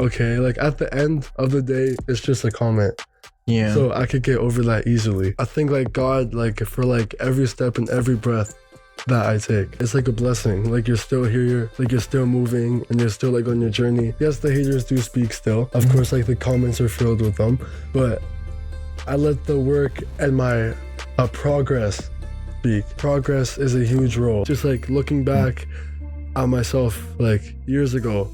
okay? Like at the end of the day, it's just a comment. Yeah. So I could get over that easily. I think like God, like for like every step and every breath that I take, it's like a blessing. Like you're still here, like you're still moving and you're still like on your journey. Yes, the haters do speak still. Of course, like the comments are filled with them, but I let the work and my progress speak. Progress is a huge role. Just like looking back at myself like years ago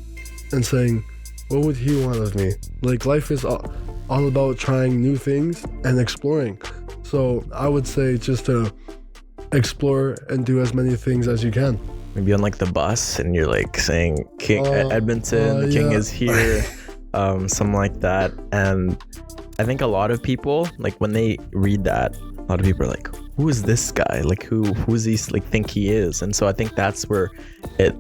and saying, what would he want of me? Like life is all about trying new things and exploring. So I would say just to explore and do as many things as you can. Maybe on like the bus and you're like saying King Edmonton, the king is here, something like that. And I think a lot of people, like when they read that, a lot of people are like, who is this guy? Like who's he like think he is? And so I think that's where it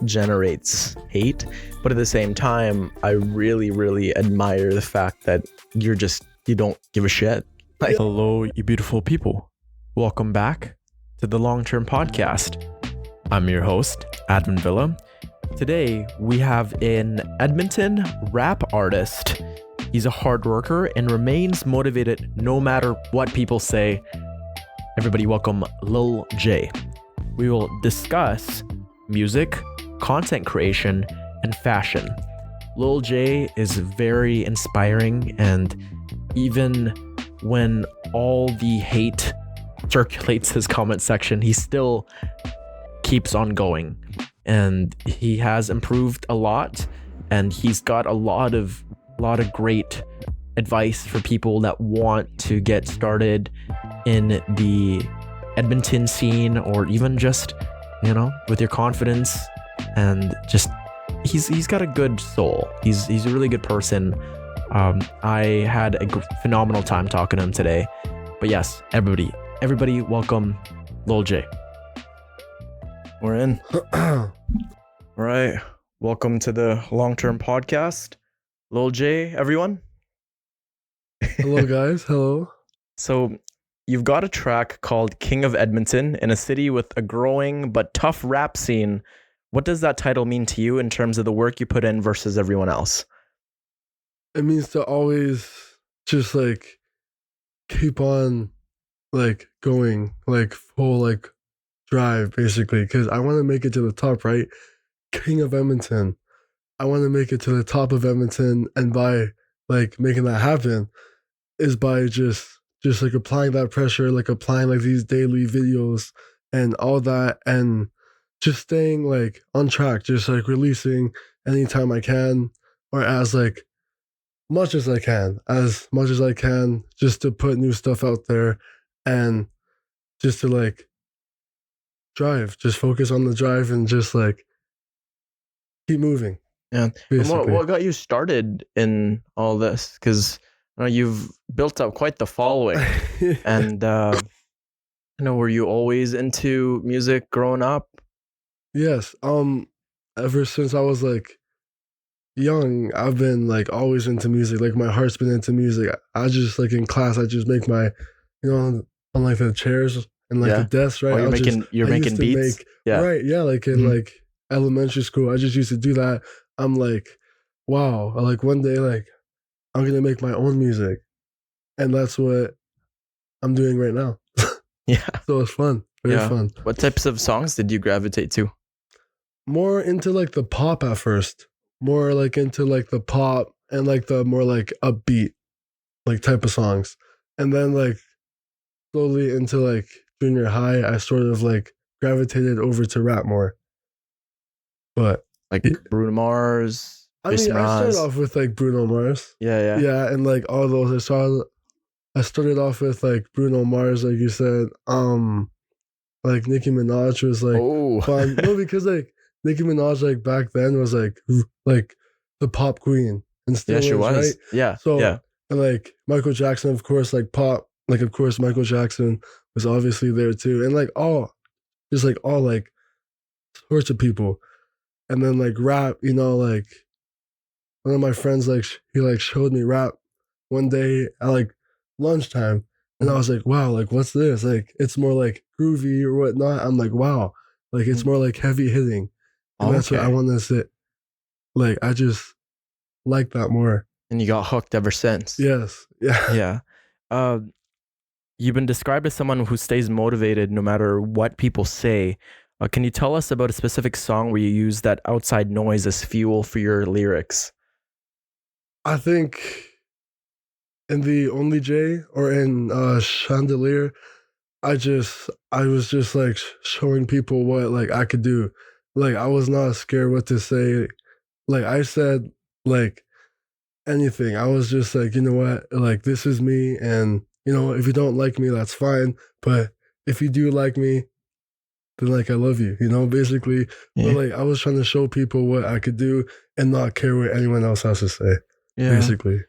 generates hate. But at the same time, I really, really admire the fact that you don't give a shit. Like, hello, you beautiful people. Welcome back to the Long-Term Podcast. I'm your host, Adven Villa. Today, we have an Edmonton rap artist. He's a hard worker and remains motivated no matter what people say. Everybody welcome Lil J. We will discuss music, content creation, and fashion. Lil J is very inspiring, and even when all the hate circulates his comment section, he still keeps on going, and he has improved a lot, and he's got a lot of great advice for people that want to get started in the Edmonton scene, or even just, with your confidence. And just he's got a good soul. He's a really good person. I had a phenomenal time talking to him today. But yes, everybody welcome Lil J. We're in. All right, welcome to the Long-Term Podcast, Lil J, everyone. Hello guys. Hello. So you've got a track called King of Edmonton in a city with a growing but tough rap scene. What does that title mean to you in terms of the work you put in versus everyone else? It means to always just like keep on like going, like full like drive basically, because I want to make it to the top, right? King of Edmonton. I want to make it to the top of Edmonton, and by like making that happen is by just like applying that pressure, like applying like these daily videos and all that, and just staying like on track, just like releasing anytime I can, or as like much as I can, just to put new stuff out there, and just to like drive, just focus on the drive and just like keep moving. Yeah. What got you started in all this? Because you've built up quite the following. And were you always into music growing up? Yes. Ever since I was like young, I've been like always into music. Like my heart's been into music. I just like in class, I just make my, on like the chairs and like the desks, right? You're making beats. Right. Yeah. Like in like elementary school, I just used to do that. I'm like, wow. Like one day, like I'm gonna make my own music, and that's what I'm doing right now. Yeah. So it's fun. Very fun. What types of songs did you gravitate to? More into like the pop at first. More like into like the pop and like the more like upbeat like type of songs. And then like slowly into like junior high, I sort of like gravitated over to rap more. But like Bruno Mars. I started off with like Bruno Mars. Yeah. Yeah, and like all those I started off with like Bruno Mars, like you said. Like Nicki Minaj was like fun. No, because like Nicki Minaj like back then was like the pop queen, and still she was, right? Yeah. So yeah. And like Michael Jackson, of course, like pop, like of course Michael Jackson was obviously there too, and like all like sorts of people, and then like rap, like one of my friends like he like showed me rap one day at like lunchtime. And I was like, wow, like, what's this? Like, it's more like groovy or whatnot. I'm like, wow, like, it's more like heavy hitting. And that's what I want to say. Like, I just like that more. And you got hooked ever since. Yes. Yeah. Yeah. You've been described as someone who stays motivated no matter what people say. Can you tell us about a specific song where you use that outside noise as fuel for your lyrics? I think in the Only J or in Chandelier, I was just like showing people what like I could do. Like I was not scared what to say. Like I said like anything. I was just like, you know what? Like this is me, and you know, if you don't like me, that's fine. But if you do like me, then like I love you, you know, basically. Yeah. But like I was trying to show people what I could do and not care what anyone else has to say. Yeah. Basically.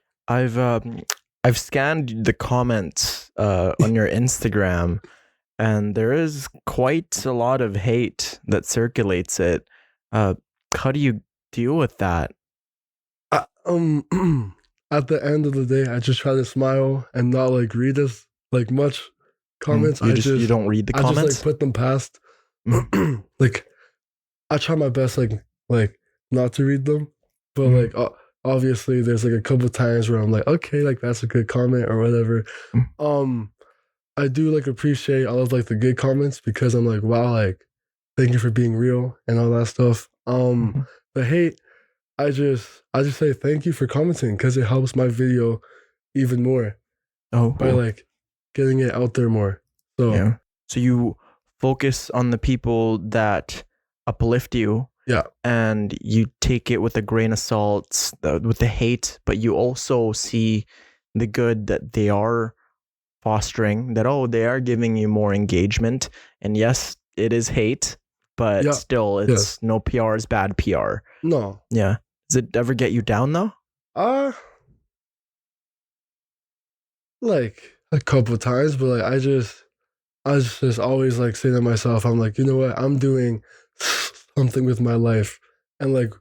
I've scanned the comments on your Instagram, and there is quite a lot of hate that circulates it. How do you deal with that? At the end of the day, I just try to smile and not like read as like much comments. You don't read the comments? I just like put them past. Like I try my best like not to read them, but like obviously there's like a couple times where I'm like, okay, like that's a good comment or whatever. I do like appreciate all of like the good comments because I'm like, wow, like thank you for being real and all that stuff. The hate, I just say thank you for commenting because it helps my video even more. By like getting it out there more. So yeah. So you focus on the people that uplift you. Yeah. And you take it with a grain of salt, with the hate, but you also see the good that they are fostering, that, oh, they are giving you more engagement. And yes, it is hate, but still, it's no PR is bad PR. No. Yeah. Does it ever get you down though? Like a couple times, but like I just always like say to myself, I'm like, you know what, I'm doing something with my life, and like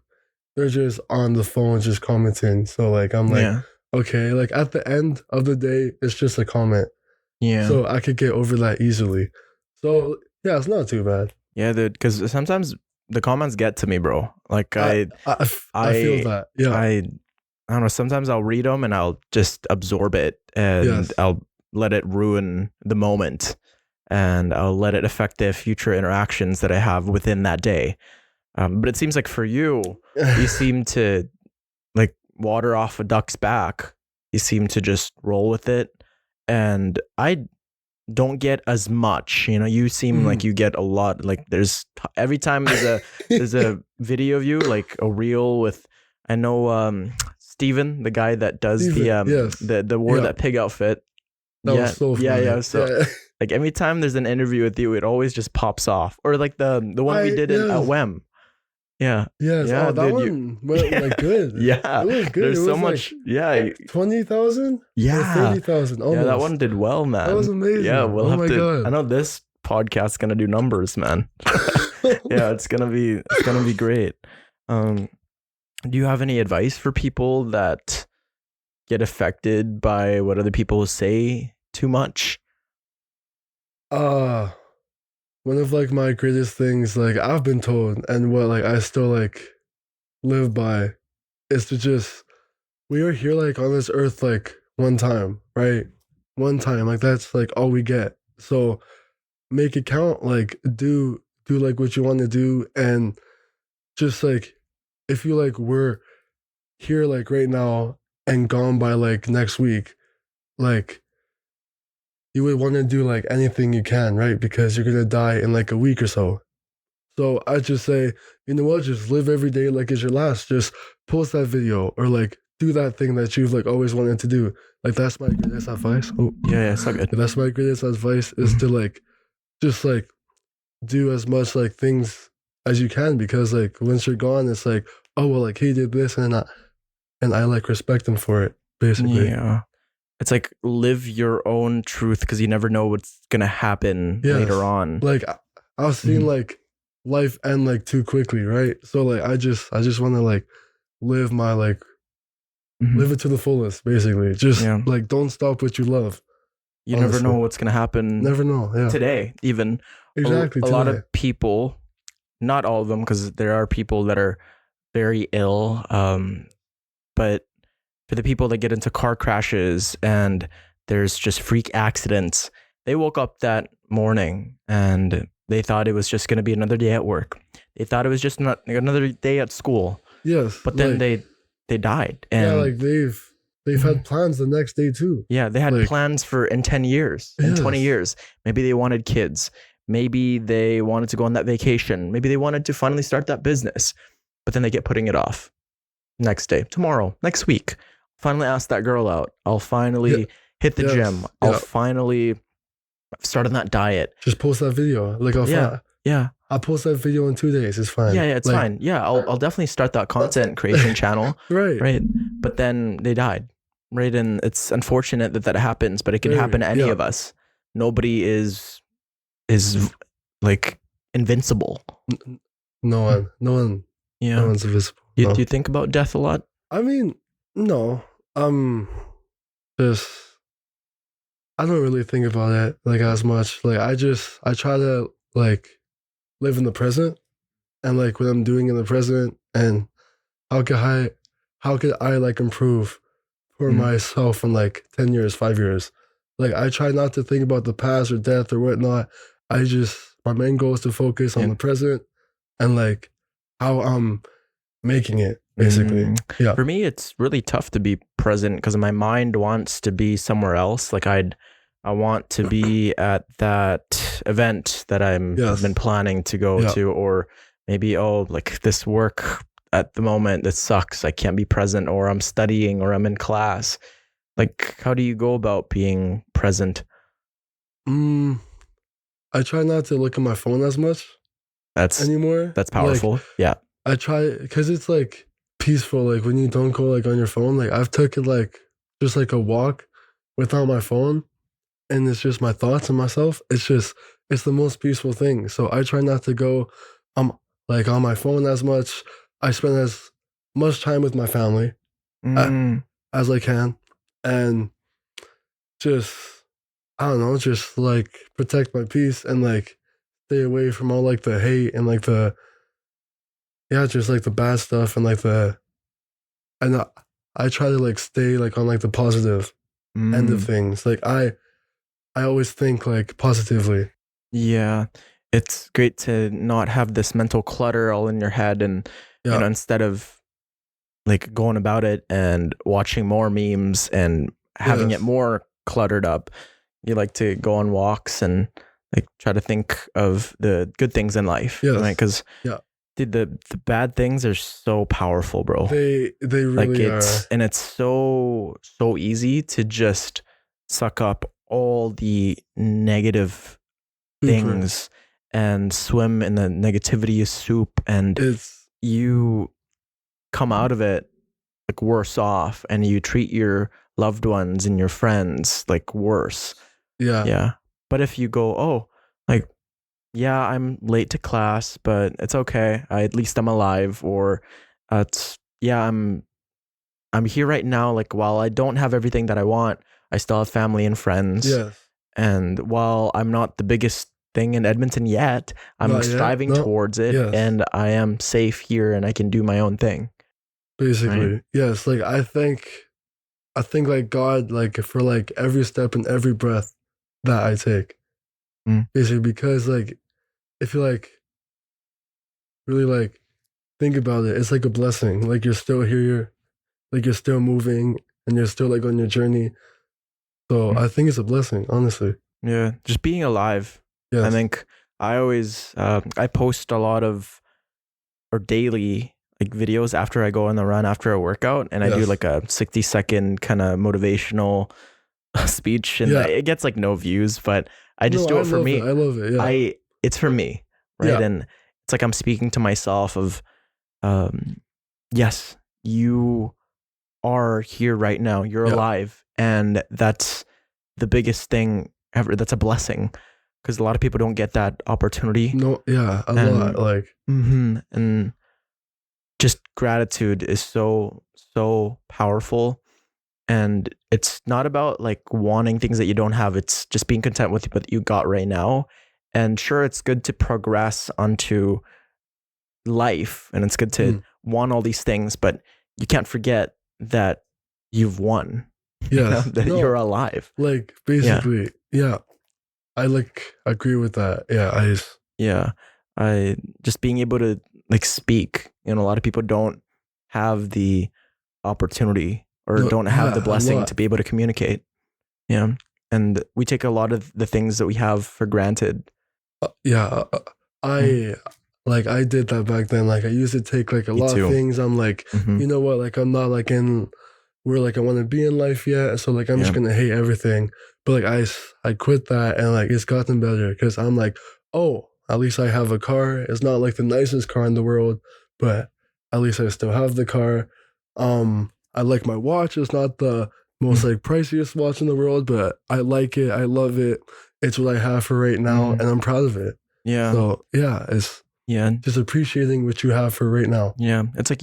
they're just on the phone just commenting. So like I'm like, okay, like at the end of the day, it's just a comment. Yeah. So I could get over that easily. So yeah, it's not too bad. Yeah, dude, because sometimes the comments get to me, bro. Like I feel that. Yeah. I don't know. Sometimes I'll read them and I'll just absorb it, and I'll let it ruin the moment, and I'll let it affect the future interactions that I have within that day. But it seems like for you, you seem to like water off a duck's back. You seem to just roll with it. And I don't get as much, you know, you seem like you get a lot. Like there's every time there's a video of you, like a reel with, I know, Steven, the guy that does the wore that pig outfit. That was so funny. So like every time there's an interview with you, it always just pops off. Or like the one we did at WEM. Yeah. Yes. Yeah. Oh, that one went like good. Yeah. It was good. There's so much. Like 20,000? Yeah. 30,000. Yeah, that one did well, man. That was amazing. Yeah, we'll have to. God. I know this podcast's gonna do numbers, man. Yeah, it's gonna be great. Do you have any advice for people that get affected by what other people say too much? One of like my greatest things, like I've been told, and what like I still like live by, is to just, we are here like on this earth like one time, right? One time, like that's like all we get. So make it count. Like do like what you want to do, and just like if you like were here like right now and gone by like next week, like you would want to do like anything you can, right? Because you're gonna die in like a week or so. So I just say, you know what? Just live every day like it's your last. Just post that video or like do that thing that you've like always wanted to do. Like that's my greatest advice. Oh yeah, it's not good. That's my greatest advice is to like just like do as much like things as you can, because like once you're gone, it's like, oh well, like he did this and I like respect him for it, basically. Yeah. It's like live your own truth, because you never know what's gonna happen later on. Like I've seen like life end like too quickly, right? So like I just want to like live my like live it to the fullest, basically. Just like don't stop what you love. You never know what's gonna happen. Never know. Yeah. Today, even exactly. A lot of people, not all of them, because there are people that are very ill. But for the people that get into car crashes and there's just freak accidents, they woke up that morning and they thought it was just going to be another day at work. They thought it was just not another day at school. Yes. But then they died. And yeah, like they've had plans the next day too. Yeah, they had plans for in 10 years, in 20 years. Maybe they wanted kids. Maybe they wanted to go on that vacation. Maybe they wanted to finally start that business. But then they get putting it off. Next day, tomorrow, next week. Finally ask that girl out. I'll finally hit the gym. I'll finally start on that diet. Just post that video. Like I'll post that video in 2 days. It's fine. Yeah, it's fine. Yeah, I'll definitely start that content creation channel. Right. But then they died. Right. And it's unfortunate that happens, but it can happen to any of us. Nobody is like invincible. No one. Yeah. No one's invisible. Do you think about death a lot? I mean, no. I don't really think about it like as much. Like I try to like live in the present and like what I'm doing in the present and how could I like improve for myself in like 10 years, 5 years. Like I try not to think about the past or death or whatnot. My main goal is to focus on the present and like how I'm making it, basically. Yeah. For me, it's really tough to be present because my mind wants to be somewhere else. Like I want to be at that event that I've been planning to go to, or maybe, like this work at the moment, that sucks. I can't be present, or I'm studying, or I'm in class. Like, how do you go about being present? I try not to look at my phone as much anymore. That's powerful. Like, I try, because it's like peaceful. Like when you don't go like on your phone, like I've taken like just like a walk without my phone and it's just my thoughts and myself. It's the most peaceful thing. So I try not to go like on my phone as much. I spend as much time with my family as I can and just, I don't know, just like protect my peace and like stay away from all like the hate and like just like the bad stuff and like I try to like stay like on like the positive end of things. Like I always think like positively. Yeah. It's great to not have this mental clutter all in your head and, you know, instead of like going about it and watching more memes and having it more cluttered up, you like to go on walks and like try to think of the good things in life. Right? Because dude, the bad things are so powerful, bro. They really are. And it's so easy to just suck up all the negative things and swim in the negativity soup, and you come out of it like worse off, and you treat your loved ones and your friends like worse. Yeah. But if you go, I'm late to class, but it's okay. At least I'm alive. Or I'm here right now. Like while I don't have everything that I want, I still have family and friends. Yes. And while I'm not the biggest thing in Edmonton yet, I'm striving towards it, and I am safe here and I can do my own thing. Basically. Right? Yes. Like I think like God, like for like every step and every breath that I take. Basically, because like if you like really like think about it, it's like a blessing. Like you're still here, like you're still moving and you're still like on your journey. So I think it's a blessing, honestly. Yeah, just being alive. Yes. I think I always I post a lot of or daily like videos after I go on the run after a workout, and I do like a 60-second kind of motivational speech, and it gets like no views, but I just do it for me. I love it. Yeah. It's for me, right? And it's like I'm speaking to myself of, yes, you are here right now. You're alive, and that's the biggest thing ever. That's a blessing, because a lot of people don't get that opportunity. No, a lot. Like, and just gratitude is so powerful. And it's not about like wanting things that you don't have. It's just being content with what you got right now. And sure, it's good to progress onto life, and it's good to want all these things, but you can't forget that you've won. Yes. That you're alive. Like basically, yeah. I like agree with that. Yeah, I just being able to like speak. You know, a lot of people don't have the opportunity or don't have the blessing to be able to communicate. Yeah. And we take a lot of the things that we have for granted. I did that back then. Like I used to take like a lot of things. I'm like, you know what? Like I'm not like in where like I want to be in life yet. So like I'm just gonna hate everything. But like I quit that and like it's gotten better because I'm like, oh, at least I have a car. It's not like the nicest car in the world, but at least I still have the car. I like my watch. It's not the most like priciest watch in the world, but I like it. I love it. It's what I have for right now, and I'm proud of it. Yeah. So it's just appreciating what you have for right now. Yeah. It's like,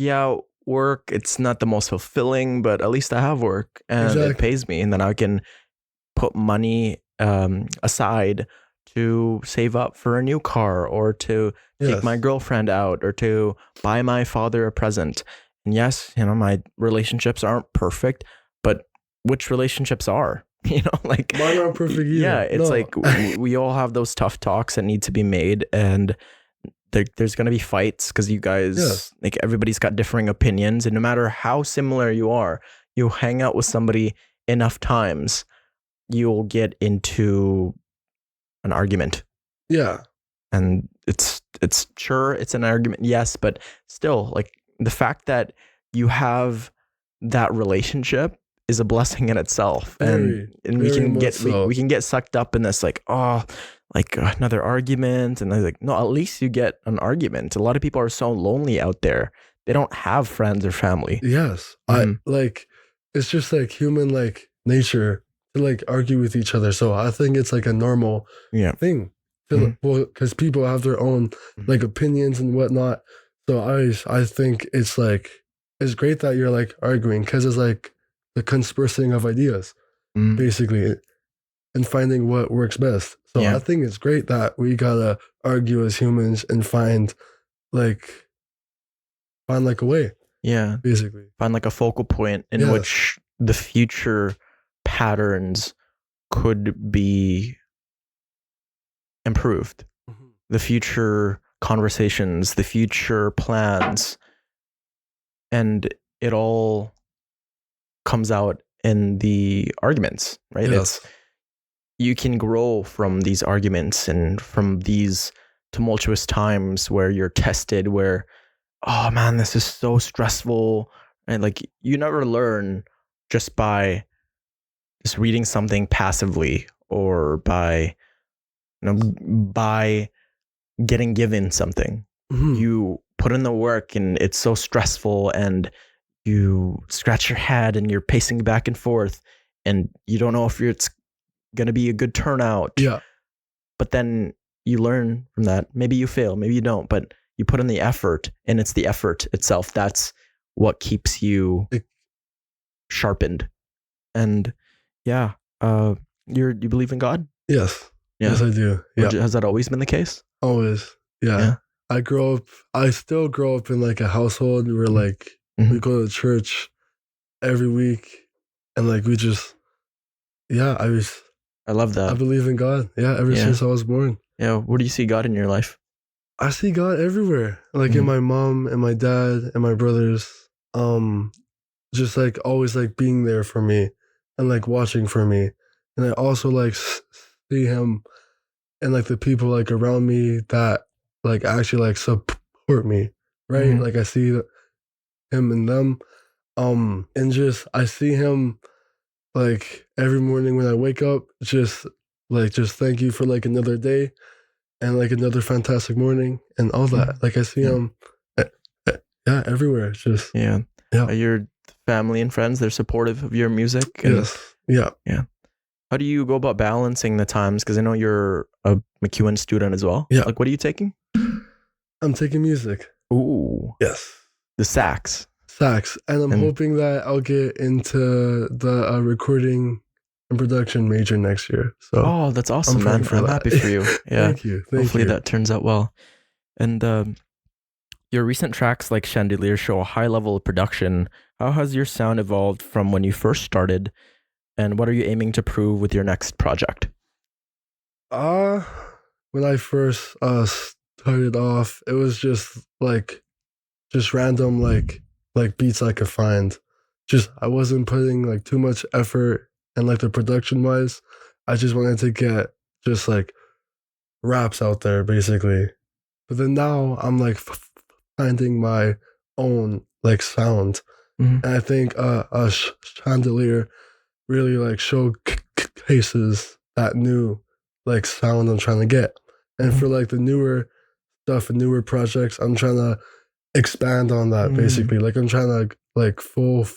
work, it's not the most fulfilling, but at least I have work and it pays me, and then I can put money aside to save up for a new car or to take my girlfriend out or to buy my father a present. And yes, you know, my relationships aren't perfect, but which relationships are? You know, like mine aren't perfect either. Yeah, it's like we all have those tough talks that need to be made, and there's going to be fights because you guys, like everybody's got differing opinions, and no matter how similar you are, you hang out with somebody enough times, you'll get into an argument. Yeah. And it's sure it's an argument, yes, but still, like the fact that you have that relationship is a blessing in itself. And we can get sucked up in this like, oh, like another argument, and I was like, no, at least you get an argument. A lot of people are so lonely out there. They don't have friends or family. Yes. I like it's just like human like nature to like argue with each other. So I think it's like a normal thing. Well, because people have their own like opinions and whatnot. So I think it's like it's great that you're like arguing because it's like the conspirating of ideas, basically, and finding what works best. So I think it's great that we gotta argue as humans and find like a way. Yeah. Basically. Find like a focal point in which the future patterns could be improved. The future conversations, the future plans, and it all comes out in the arguments, right? Yes. You can grow from these arguments and from these tumultuous times where you're tested, where, oh man, this is so stressful. And like, you never learn just by just reading something passively or by, by getting given something. You put in the work and it's so stressful, and you scratch your head and you're pacing back and forth, and you don't know if it's going to be a good turnout. Yeah. But then you learn from that. Maybe you fail, maybe you don't, but you put in the effort, and it's the effort itself. That's what keeps you sharpened. And you believe in God? Yes. Yeah. Yes, I do. Yeah. Has that always been the case? Always. Yeah. I still grow up in like a household where like we go to church every week, and like we just, I love that. I believe in God. Yeah. Ever since I was born. Yeah. Where do you see God in your life? I see God everywhere. Like in my mom and my dad and my brothers. Just like always like being there for me and like watching for me. And I also like see him and like the people like around me that like actually like support me, right? Like I see him in them, and just I see him like every morning when I wake up, just thank you for like another day and like another fantastic morning and all that. Like I see him, everywhere. It's just your family and friends, they're supportive of your music. And, yeah. How do you go about balancing the times? Because I know you're a McEwen student as well. Yeah. Like, what are you taking? I'm taking music. Ooh. Yes. The sax. And I'm hoping that I'll get into the recording and production major next year. So that's awesome, man. I'm happy for you. Yeah. Thank you. Hopefully that turns out well. And Your recent tracks like Chandelier show a high level of production. How has your sound evolved from when you first started, and what are you aiming to prove with your next project? Uh when I first started off, it was just random like beats I could find. Just I wasn't putting like too much effort and like the production wise. I just wanted to get just like raps out there basically. But then now I'm like finding my own like sound. Mhm. And I think Chandelier really like showcases that new like sound I'm trying to get. And for like the newer stuff and newer projects, I'm trying to expand on that basically. Like I'm trying to like full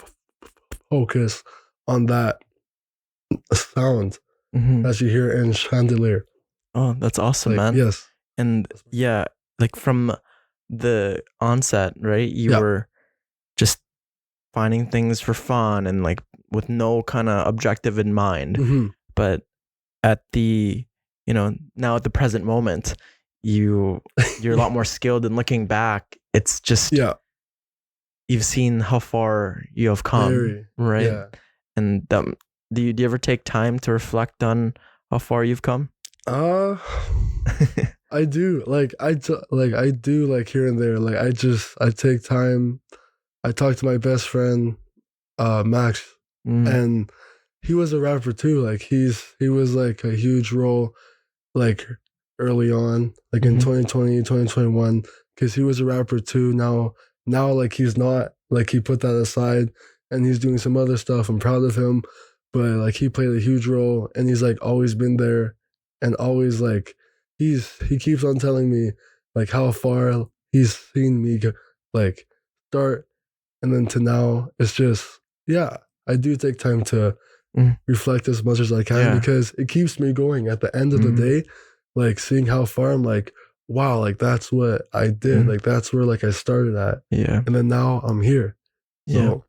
focus on that sound Mhm. as you hear in Chandelier. Oh, that's awesome, Like, man. yes. And yeah, like from the onset, right? You Yeah. were just finding things for fun and like with no kind of objective in mind. Mm-hmm. But at the, now at the present moment, you're a lot more skilled, and looking back, it's just Yeah. you've seen how far you have come, Very. right? Yeah. And do you ever take time to reflect on how far you've come? I do. Like I do like here and there. Like I take time. I talk to my best friend, Max, and he was a rapper too. Like he was like a huge role like early on, like in 2020, 2021, because he was a rapper too. Now like he's not, like he put that aside and he's doing some other stuff. I'm proud of him. But like he played a huge role and he's like always been there and always like he keeps on telling me like how far he's seen me like start and then to now. It's just, yeah, I do take time to reflect as much as I can because it keeps me going at the end of the day, like seeing how far I'm like, wow, like that's what I did. Like that's where like I started at. Yeah. And then now I'm here. So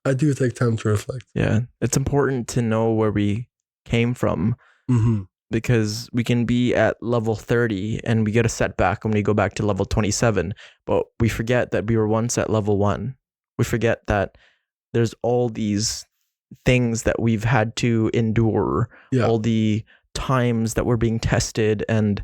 I do take time to reflect. Yeah. It's important to know where we came from because we can be at level 30 and we get a setback when we go back to level 27, but we forget that we were once at level 1. We forget that there's all these things that we've had to endure, all the times that we're being tested. And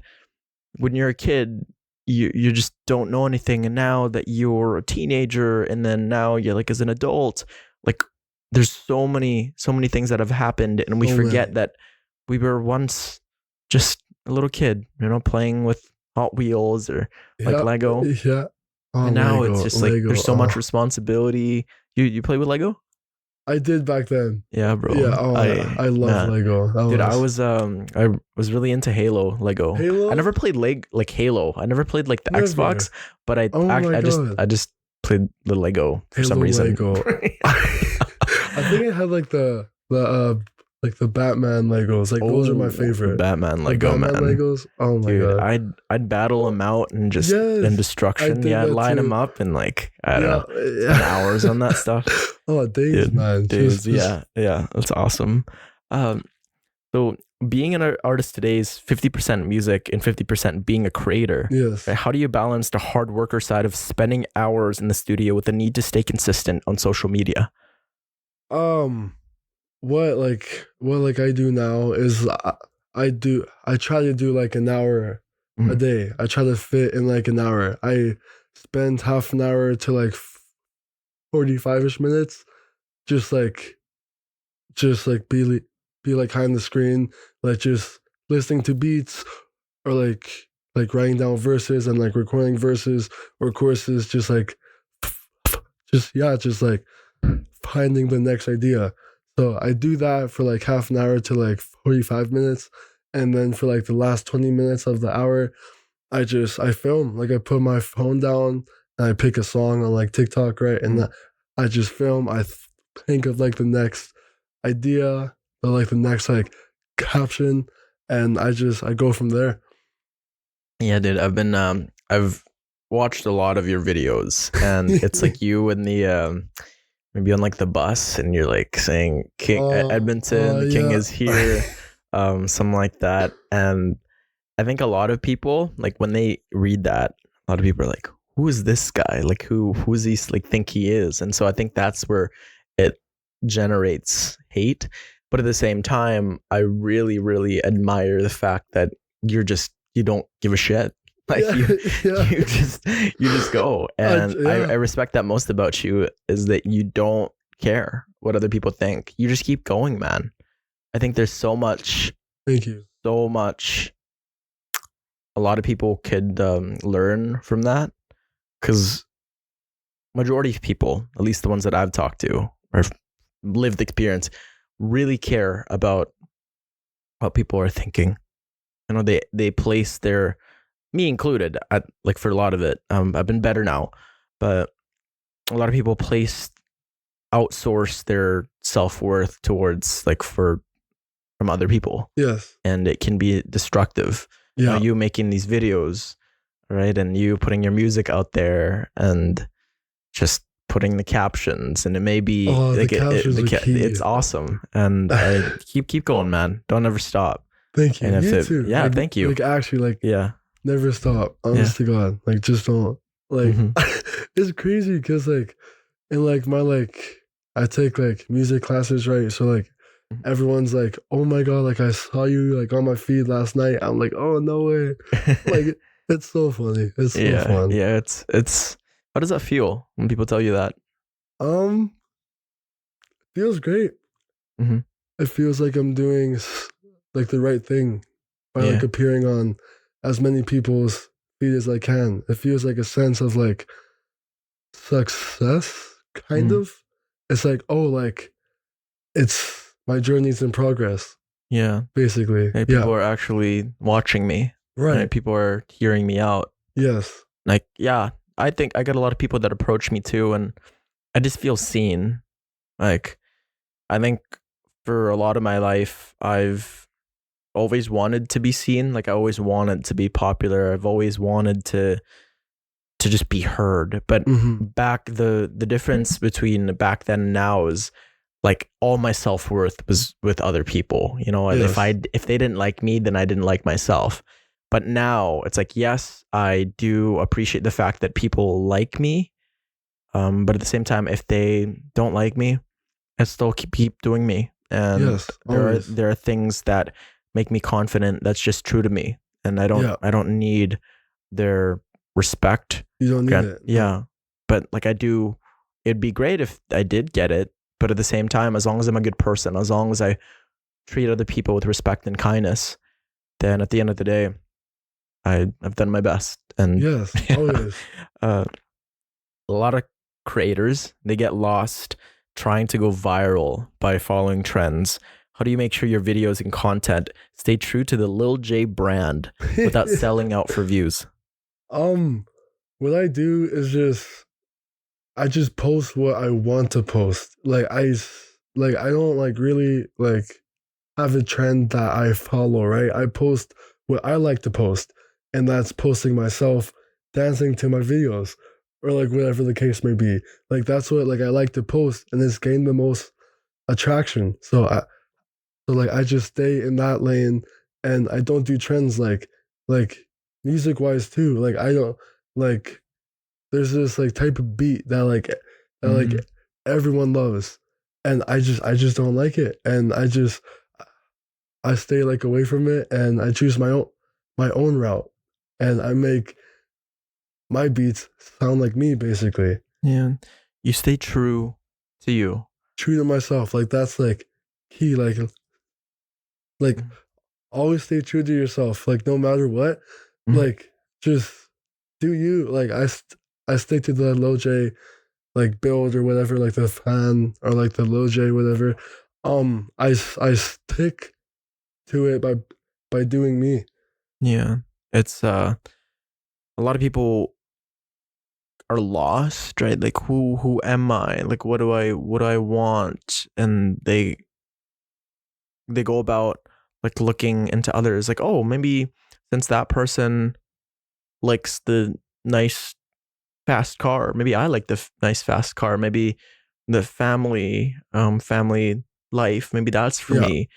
when you're a kid, you just don't know anything. And now that you're a teenager and then now you're like as an adult, like there's so many things that have happened, and we forget that we were once just a little kid, playing with Hot Wheels or like Lego. Yeah. And now it's just like there's so much responsibility. You play with Lego? I did back then. Yeah, bro. Yeah, I love Lego. Dude, I was really into Halo Lego. Halo? I never played Halo. I never played like the Xbox, but I just played the Lego for some reason. Lego. I think it had like the Batman Legos. Like those are my favorite. Batman Lego, Batman Legos. Oh my god. I'd battle them out and just and destruction. Yeah, I'd line them up and like I don't know, spend hours on that stuff. Oh, days, man. Days. Yeah, that's awesome. So being an artist today is 50% music and 50% being a creator. Yes. How do you balance the hard worker side of spending hours in the studio with the need to stay consistent on social media? What I do now is I try to do like an hour a day. I try to fit in like an hour. I spend half an hour to like 45ish minutes just like be like behind the screen, like just listening to beats or like writing down verses and like recording verses or courses, just like finding the next idea. So I do that for like half an hour to like 45 minutes. And then for like the last 20 minutes of the hour, I film. Like I put my phone down and I pick a song on like TikTok, right? And I just film. I think of like the next idea or like the next like caption, and I go from there. Yeah, dude. I've watched a lot of your videos, and it's like you and the maybe on like the bus, and you're like saying Edmonton, the king is here, something like that. And I think a lot of people, like when they read that, a lot of people are like, who is this guy? Like who is he like think he is? And so I think that's where it generates hate. But at the same time, I really, really admire the fact that you don't give a shit. Like you just go. And I respect that most about you, is that you don't care what other people think. You just keep going, man. I think there's so much. Thank you. So much. A lot of people could learn from that, because majority of people, at least the ones that I've talked to or lived experience, really care about what people are thinking. You know, they place their, me included, like for a lot of it, I've been better now, but a lot of people outsource their self-worth towards like from other people. Yes. And it can be destructive. Yeah. You know, you making these videos, right? And you putting your music out there and just putting the captions, and it may be like it's awesome. And keep going, man. Don't ever stop. Thank you. And you too. Yeah, like, thank you. Like actually, like never stop. Honest to God, like just don't. Like it's crazy because like in like my like I take like music classes, right? So like everyone's like, oh my God, like I saw you like on my feed last night. I'm like, oh no way. Like it's so funny. It's so fun. Yeah, it's how does that feel when people tell you that? Feels great. It feels like I'm doing like the right thing by like appearing on as many people's feed as I can. It feels like a sense of like success, kind of. It's like, oh, like it's my journey's in progress. Yeah. Basically. Hey, people are actually watching me. Right. People are hearing me out. Yes. Like, yeah, I think I got a lot of people that approach me too, and I just feel seen. Like, I think for a lot of my life, I've always wanted to be seen. Like, I always wanted to be popular. I've always wanted to just be heard. But back the difference between back then and now is like all my self-worth was with other people. You know, if they didn't like me, then I didn't like myself. But now it's like, yes, I do appreciate the fact that people like me. But at the same time, if they don't like me, I still keep doing me. And there are things that make me confident. That's just true to me. And I don't need their respect. You don't need it. Yeah. But like it'd be great if I did get it. But at the same time, as long as I'm a good person, as long as I treat other people with respect and kindness, then at the end of the day, I've done my best. And yes, always. A lot of creators, they get lost trying to go viral by following trends. How do you make sure your videos and content stay true to the Lil J brand without selling out for views? What I do is I just post what I want to post. Like I don't like really like have a trend that I follow, right? I post what I like to post, and that's posting myself dancing to my videos or like whatever the case may be. Like that's what like I like to post, and it's gained the most attraction. So I just stay in that lane, and I don't do trends like music wise too. Like I don't like there's this like type of beat that like everyone loves, and I just don't like it, and I stay like away from it, and I choose my own route, and I make my beats sound like me, basically. Yeah, you stay true to you, true to myself. Like that's like key. Like always stay true to yourself. Like no matter what, like just do you. Like I stick to the Lil J like build or whatever, like the fan or like the Lil J whatever. I stick to it by doing me. Yeah, it's a lot of people are lost, right? Like who am I? Like what do I want? And they go about like looking into others, like, oh, maybe since that person likes the nice fast car, maybe I like the nice fast car. Maybe the family life, maybe that's for me.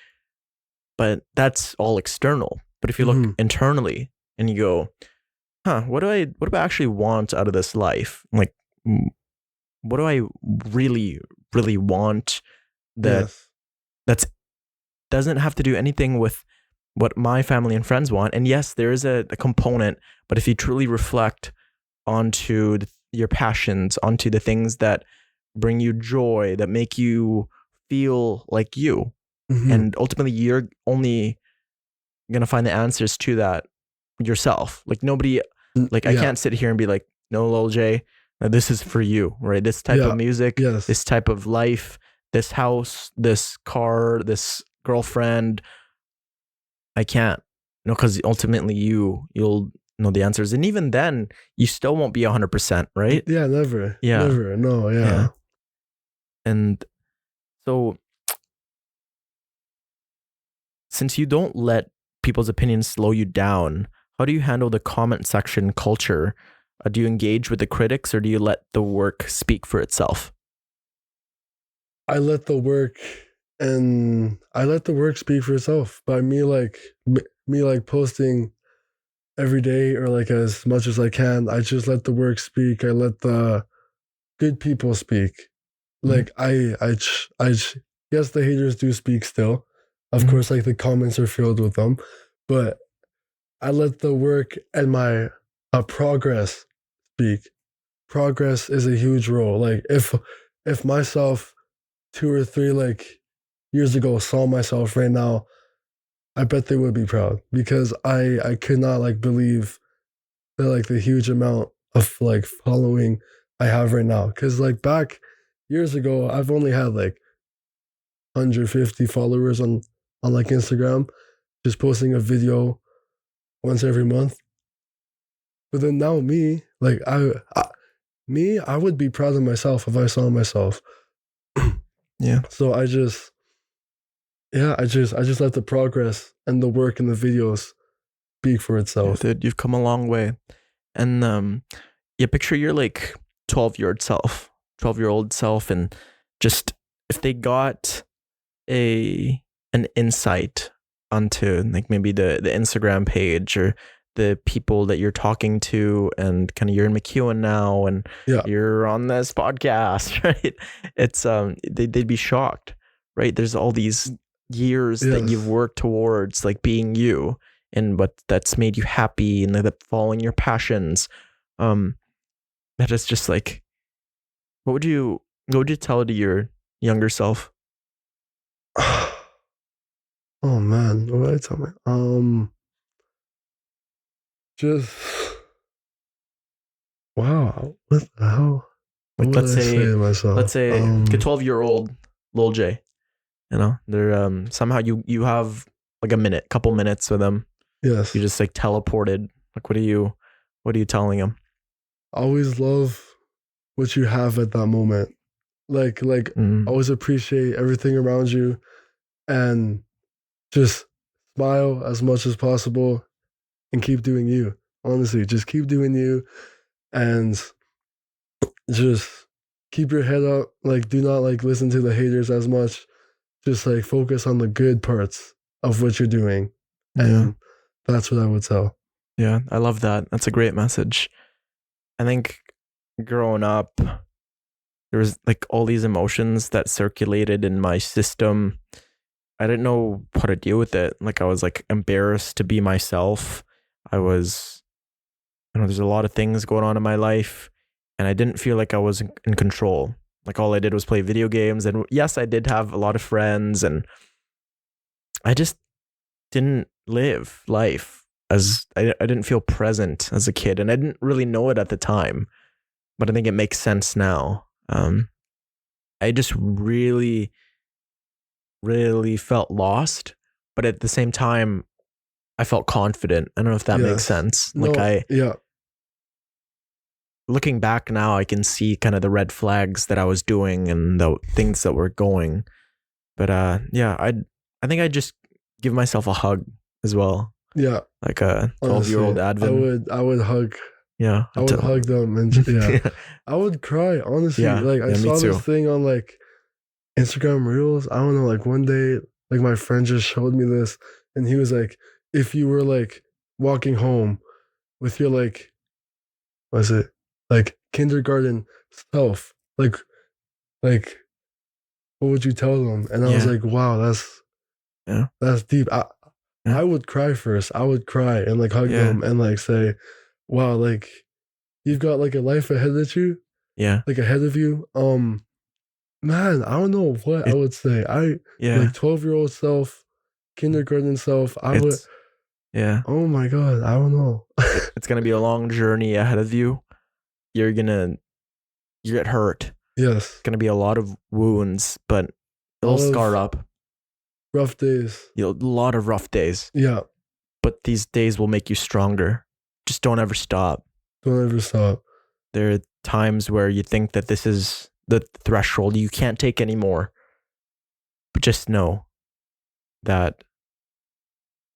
But that's all external. But if you look internally and you go, what do I actually want out of this life? Like, what do I really, really want Yes. that's doesn't have to do anything with what my family and friends want? And yes, there is a component, but if you truly reflect onto your passions, onto the things that bring you joy, that make you feel like you, and ultimately you're only gonna find the answers to that yourself. Like nobody, like I can't sit here and be like, no, Lil J, this is for you, right? This type of music, this type of life, this house, this car, this girlfriend. I can't, because ultimately you'll know the answers, and even then, you still won't be 100%, right? Yeah, never. Yeah, never. No, yeah. And so, since you don't let people's opinions slow you down, how do you handle the comment section culture? Do you engage with the critics, or do you let the work speak for itself? I let the work speak for itself by me posting every day, or like as much as I can. I just let the work speak. I let the good people speak. Like yes, the haters do speak still. Of course, like the comments are filled with them, but I let the work and my progress speak. Progress is a huge role. Like if myself 2 or 3 like years ago saw myself right now, I bet they would be proud, because I could not like believe that like the huge amount of like following I have right now. Cause like back years ago, I've only had like 150 followers on like Instagram, just posting a video once every month. But then now me, like I would be proud of myself if I saw myself. Yeah. So I just let the progress and the work and the videos speak for itself. Yeah, dude, you've come a long way. And yeah, picture your like 12-year-old self, and just if they got an insight onto like maybe the Instagram page, or the people that you're talking to, and kind of you're in McEwen now, and you're on this podcast, right? It's they'd be shocked, right? There's all these years that you've worked towards like being you, and what that's made you happy, and that following your passions. That is just like, what would you tell to your younger self? Oh man, what would I tell me? Just wow, what the hell? Like, let's say like a 12-year-old Lil J, they're somehow you have like couple minutes with them. Yes. You just like teleported. Like, what are you telling them? Always love what you have at that moment. Like always appreciate everything around you, and just smile as much as possible, and keep doing you. Honestly, just keep doing you, and just keep your head up. Like, do not like listen to the haters as much. Just like focus on the good parts of what you're doing. And that's what I would tell. Yeah, I love that. That's a great message. I think growing up, there was like all these emotions that circulated in my system. I didn't know how to deal with it. Like, I was like embarrassed to be myself. There's a lot of things going on in my life, and I didn't feel like I was in control. Like, all I did was play video games, and yes, I did have a lot of friends, and I just didn't live life as I didn't feel present as a kid, and I didn't really know it at the time, but I think it makes sense now. I just really, really felt lost, but at the same time, I felt confident. I don't know if that makes sense. Looking back now, I can see kind of the red flags that I was doing and the things that were going. But I think I just give myself a hug as well. Yeah. Like a 12-year-old Adven. I would hug. Yeah. I would hug them, and I would cry, honestly. Like, I saw this thing on like Instagram Reels. I don't know, like one day, like my friend just showed me this, and he was like, if you were like walking home with your like was it like kindergarten self? Like what would you tell them? And I was like, wow, that's deep. I would cry first. I would cry and like hug them and like say, wow, like you've got like a life ahead of you. Yeah. Like ahead of you. Man, I don't know what I would say. Like 12-year-old self, kindergarten self, yeah. Oh my God, I don't know. It's gonna be a long journey ahead of you. You get hurt. Yes. It's gonna be a lot of wounds, but it'll scar up. Rough days. A lot of rough days. Yeah. But these days will make you stronger. Just don't ever stop. Don't ever stop. There are times where you think that this is the threshold. You can't take anymore. But just know that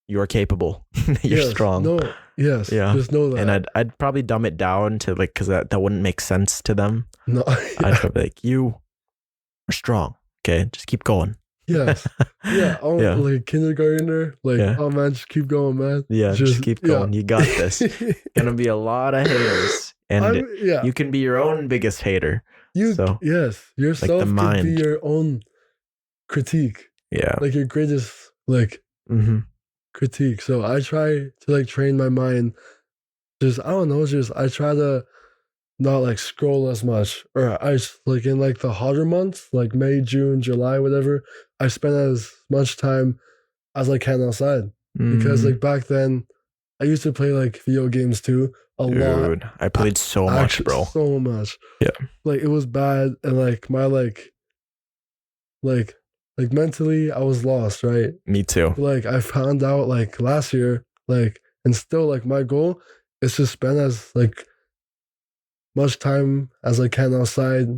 you're capable. You're strong. No. Yes. Yeah. Just know that. And I'd probably dumb it down to like, because that wouldn't make sense to them. No. I'd be like, you are strong. Okay. Just keep going. Yes. Yeah. Oh, like kindergartner. Like, oh man, just keep going, man. Yeah. Just keep going. You got this. Gonna be a lot of haters. And you can be your own biggest hater. Yourself like can be your own critique. Yeah. Like your greatest critique. So I try to like train my mind. I try to not like scroll as much. Or I like in like the hotter months, like May, June, July, whatever, I spend as much time as I can outside. Because like back then I used to play like video games too. Dude, I played so much, bro. So much. Yeah. Like it was bad and like my like mentally I was lost, right? Me too. Like I found out like last year, like, and still like my goal is to spend as like much time as I can outside,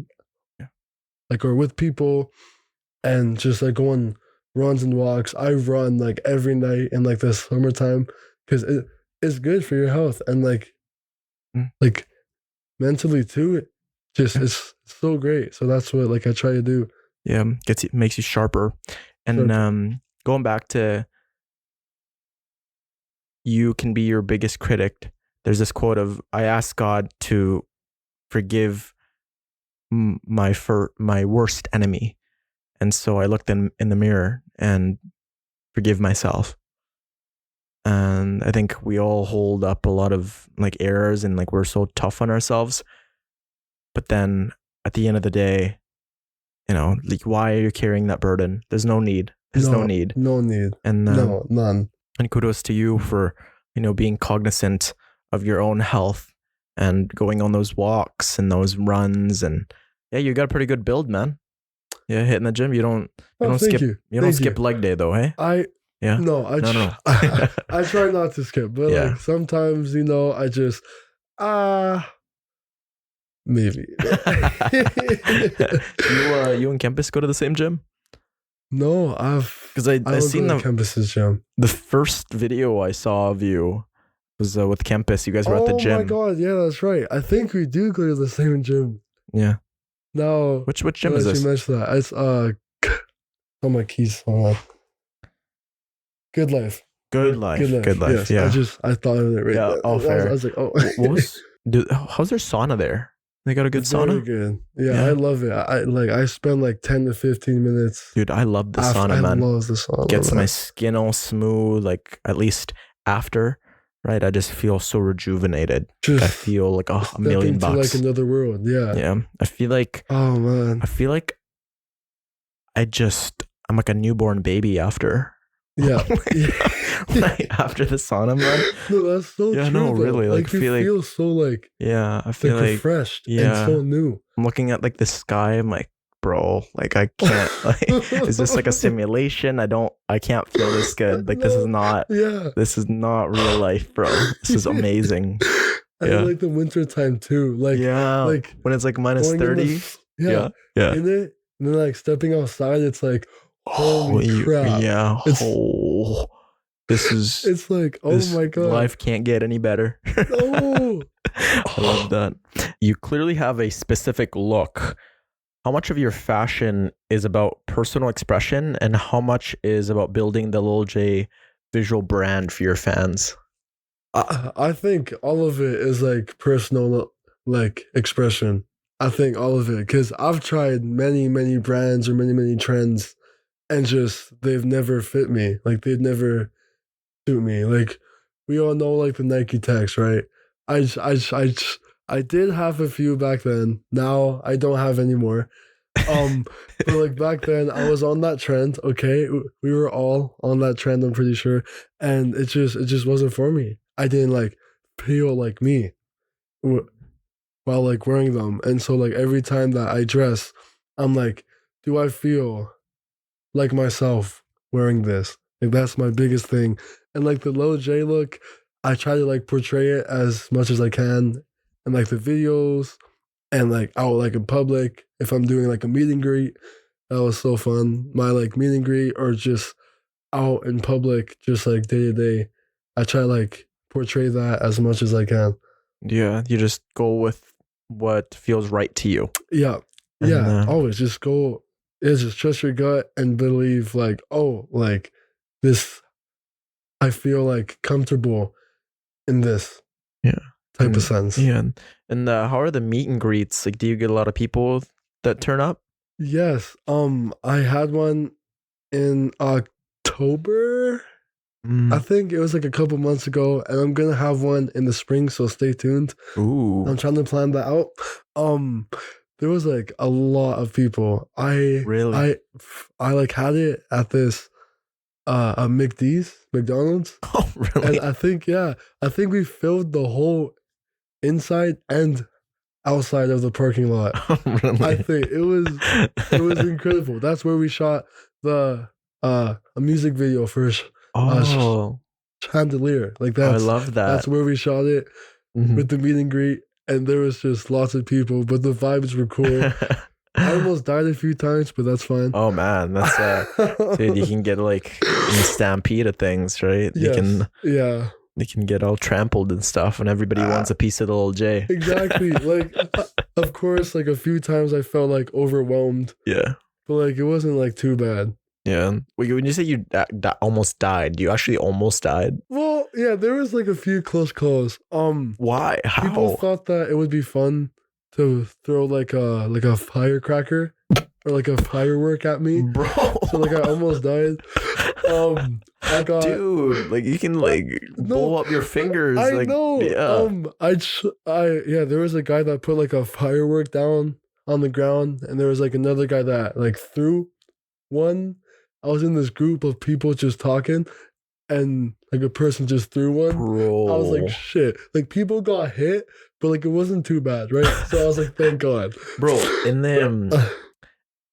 like or with people, and just like go on runs and walks. I run like every night in like the summertime because it's good for your health and like mentally too. It's so great. So that's what like I try to do. Yeah, makes you sharper. And going back to you can be your biggest critic. There's this quote of, I asked God to forgive my worst enemy. And so I looked in the mirror and forgive myself. And I think we all hold up a lot of like errors and like we're so tough on ourselves. But then at the end of the day, you know, like why are you carrying that burden? There's no need. No need. And no, none. And kudos to you for, you know, being cognizant of your own health and going on those walks and those runs. And yeah, you got a pretty good build, man. Yeah, hitting the gym. You don't skip leg day though, hey? I try not to skip, but like sometimes, you know, I just maybe. You and Campus go to the same gym? No, because I seen the Campus's gym. The first video I saw of you was with Campus. You guys were at the gym. Oh my God, yeah, that's right. I think we do go to the same gym. Yeah. No. Which gym is this? You mentioned that. It's on my keys. Hold on. Good life. Yes. Yeah. I thought of it right now. Oh, fair. I was like, oh. How's their sauna there? They got a good sauna? Very good. Yeah, I love it. I spend like 10 to 15 minutes. Dude, I love the sauna, man. I love the sauna. Gets my skin all smooth, like at least after, right? I just feel so rejuvenated. I feel like $1 million bucks. Like another world. Yeah. Yeah. I feel like, oh man. I feel like I'm like a newborn baby after. Yeah. Like after the sauna, man. No, that's so true. Yeah, no, really. Like you feel so like, I feel like refreshed and so new. I'm looking at like the sky. I'm like, bro, like I can't, like, is this like a simulation? I can't feel this good. Like, this is not real life, bro. This is amazing. And like the winter time too. Like, like when it's like minus 30. Yeah. And then like stepping outside, it's like, holy crap. Yeah. It's like, oh my God. Life can't get any better. No. I love that. You clearly have a specific look. How much of your fashion is about personal expression and how much is about building the Lil J visual brand for your fans? I think all of it is like personal, like expression. I think all of it, because I've tried many brands or many trends, and just they've never fit me. Like they've never suit me. Like we all know, like the Nike Techs, right? I did have a few back then. Now I don't have anymore. Um, but like back then, I was on that trend. Okay, we were all on that trend. I'm pretty sure, and it just wasn't for me. I didn't like feel like me while like wearing them, and so like every time that I dress, I'm like, do I feel like myself wearing this? Like that's my biggest thing. And like the Lil J look, I try to like portray it as much as I can in like the videos and like out like in public. If I'm doing like a meet and greet, that was so fun. My like meet and greet or just out in public, just like day to day. I try to like portray that as much as I can. Yeah, you just go with what feels right to you. Yeah. And, Yeah. Always just go, yeah, just trust your gut and believe like, oh, like this, I feel like comfortable in this yeah, type of sense. Yeah. And how are the meet and greets? Like, do you get a lot of people that turn up? Yes. I had one in October. I think it was like a couple months ago, and I'm gonna have one in the spring, so stay tuned. Ooh. I'm trying to plan that out. There was like a lot of people. Really? I like had it at this a McDonald's. Oh, really? And I think we filled the whole inside and outside of the parking lot. Oh, really? I think it was incredible. That's where we shot the a music video for Chandelier. Like that's I love that. That's where we shot it with the meet and greet, and there was just lots of people, but the vibes were cool. I almost died a few times, but that's fine. Oh man, that's dude, you can get like in the stampede of things, right? Yes. You can get all trampled and stuff, and everybody wants a piece of the Lil J. Exactly. Like, of course, like a few times I felt like overwhelmed. Yeah. But like it wasn't like too bad. Yeah. When you say you almost died, you actually almost died? Well, yeah, there was like a few close calls. Why? How? People thought that it would be fun to throw like a firecracker or like a firework at me, bro. So like I almost died. I got, dude, like you can like blow up your fingers. I like, know. Yeah. There was a guy that put like a firework down on the ground, and there was like another guy that like threw one. I was in this group of people just talking, and like a person just threw one. Bro. I was like, shit. Like people got hit, but like it wasn't too bad, right? So I was like, thank God. Bro, in the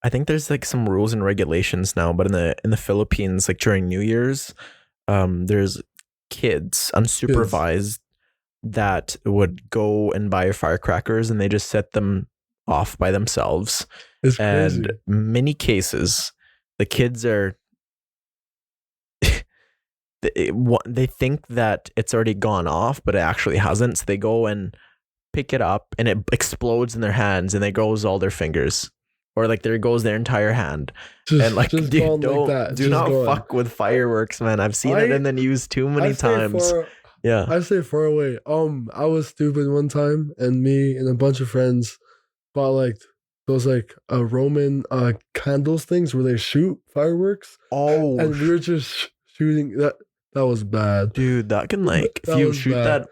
I think there's like some rules and regulations now, but in the Philippines, like during New Year's, there's kids unsupervised that would go and buy firecrackers, and they just set them off by themselves. It's crazy. And many cases, the kids are they think that it's already gone off, but it actually hasn't. So they go and pick it up, and it explodes in their hands, and there goes all their fingers. Or like there goes their entire hand. And like, dude, do not fuck with fireworks, man. I've seen it in the news too many times. Yeah. I stay far away. I was stupid one time, and me and a bunch of friends bought like those like Roman candles things where they shoot fireworks. Oh, and we were just shooting that. That was bad, dude. That can like if you shoot that.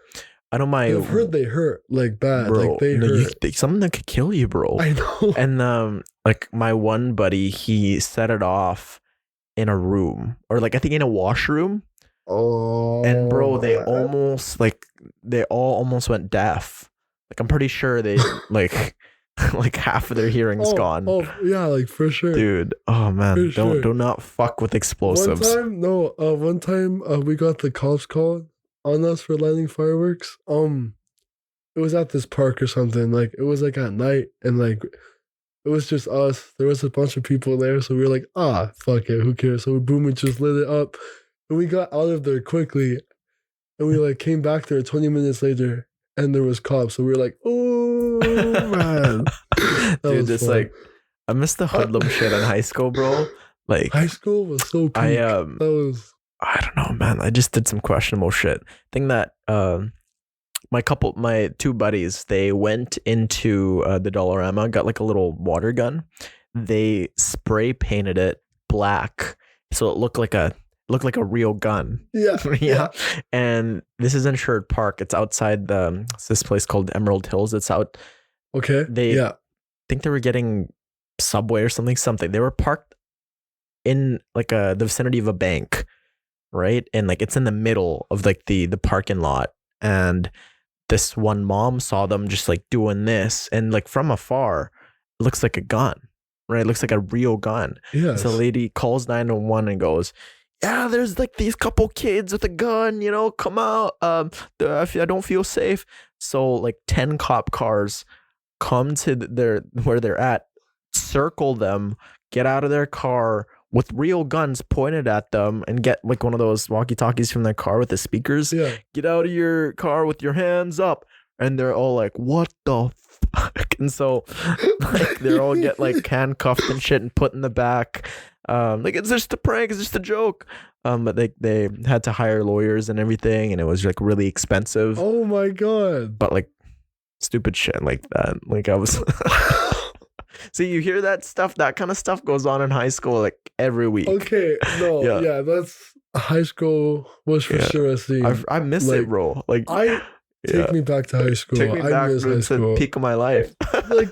I don't mind. I've heard they hurt like bad, bro. Like they hurt. Something that could kill you, bro. I know. And like my one buddy, he set it off in a room, or like I think in a washroom. Oh. And bro, they all almost went deaf. Like I'm pretty sure they like like half of their hearing's gone. Oh yeah, like for sure, dude. Oh man, do not fuck with explosives. One time we got the cops called on us for lighting fireworks. It was at this park or something. Like it was like at night, and like it was just us. There was a bunch of people there, so we were like, fuck it, who cares? So we just lit it up, and we got out of there quickly, and we like came back there 20 minutes later, and there was cops. So we were like, oh man, dude, it's like I miss the hoodlum shit in high school, bro. Like high school was so peak. I don't know, man. I just did some questionable shit. Thing that my two buddies, they went into the Dollarama, got like a little water gun. They spray painted it black, so it looked like a real gun. Yeah. Yeah. And this is in Sherwood Park. It's outside this place called Emerald Hills. It's out. Okay. I think they were getting Subway or something. They were parked in like the vicinity of a bank, right? And like it's in the middle of like the parking lot. And this one mom saw them just like doing this, and like from afar, it looks like a gun, right? It looks like a real gun. Yeah. So the lady calls 911 and goes, yeah, there's like these couple kids with a gun, you know, come out. I don't feel safe. So like 10 cop cars come to where they're at, circle them, get out of their car with real guns pointed at them, and get like one of those walkie-talkies from their car with the speakers. Yeah. Get out of your car with your hands up. And they're all like, what the fuck? And so like they're all get like handcuffed and shit and put in the back. Like, it's just a prank, it's just a joke. But they had to hire lawyers and everything, and it was like really expensive. Oh my God. But like stupid shit like that. Like I was see, you hear that stuff, that kind of stuff goes on in high school like every week. Okay, no, yeah, that's high school was for sure a scene. I miss it, bro. Like take me back to high school. Take me back miss high to school. the peak of my life. Like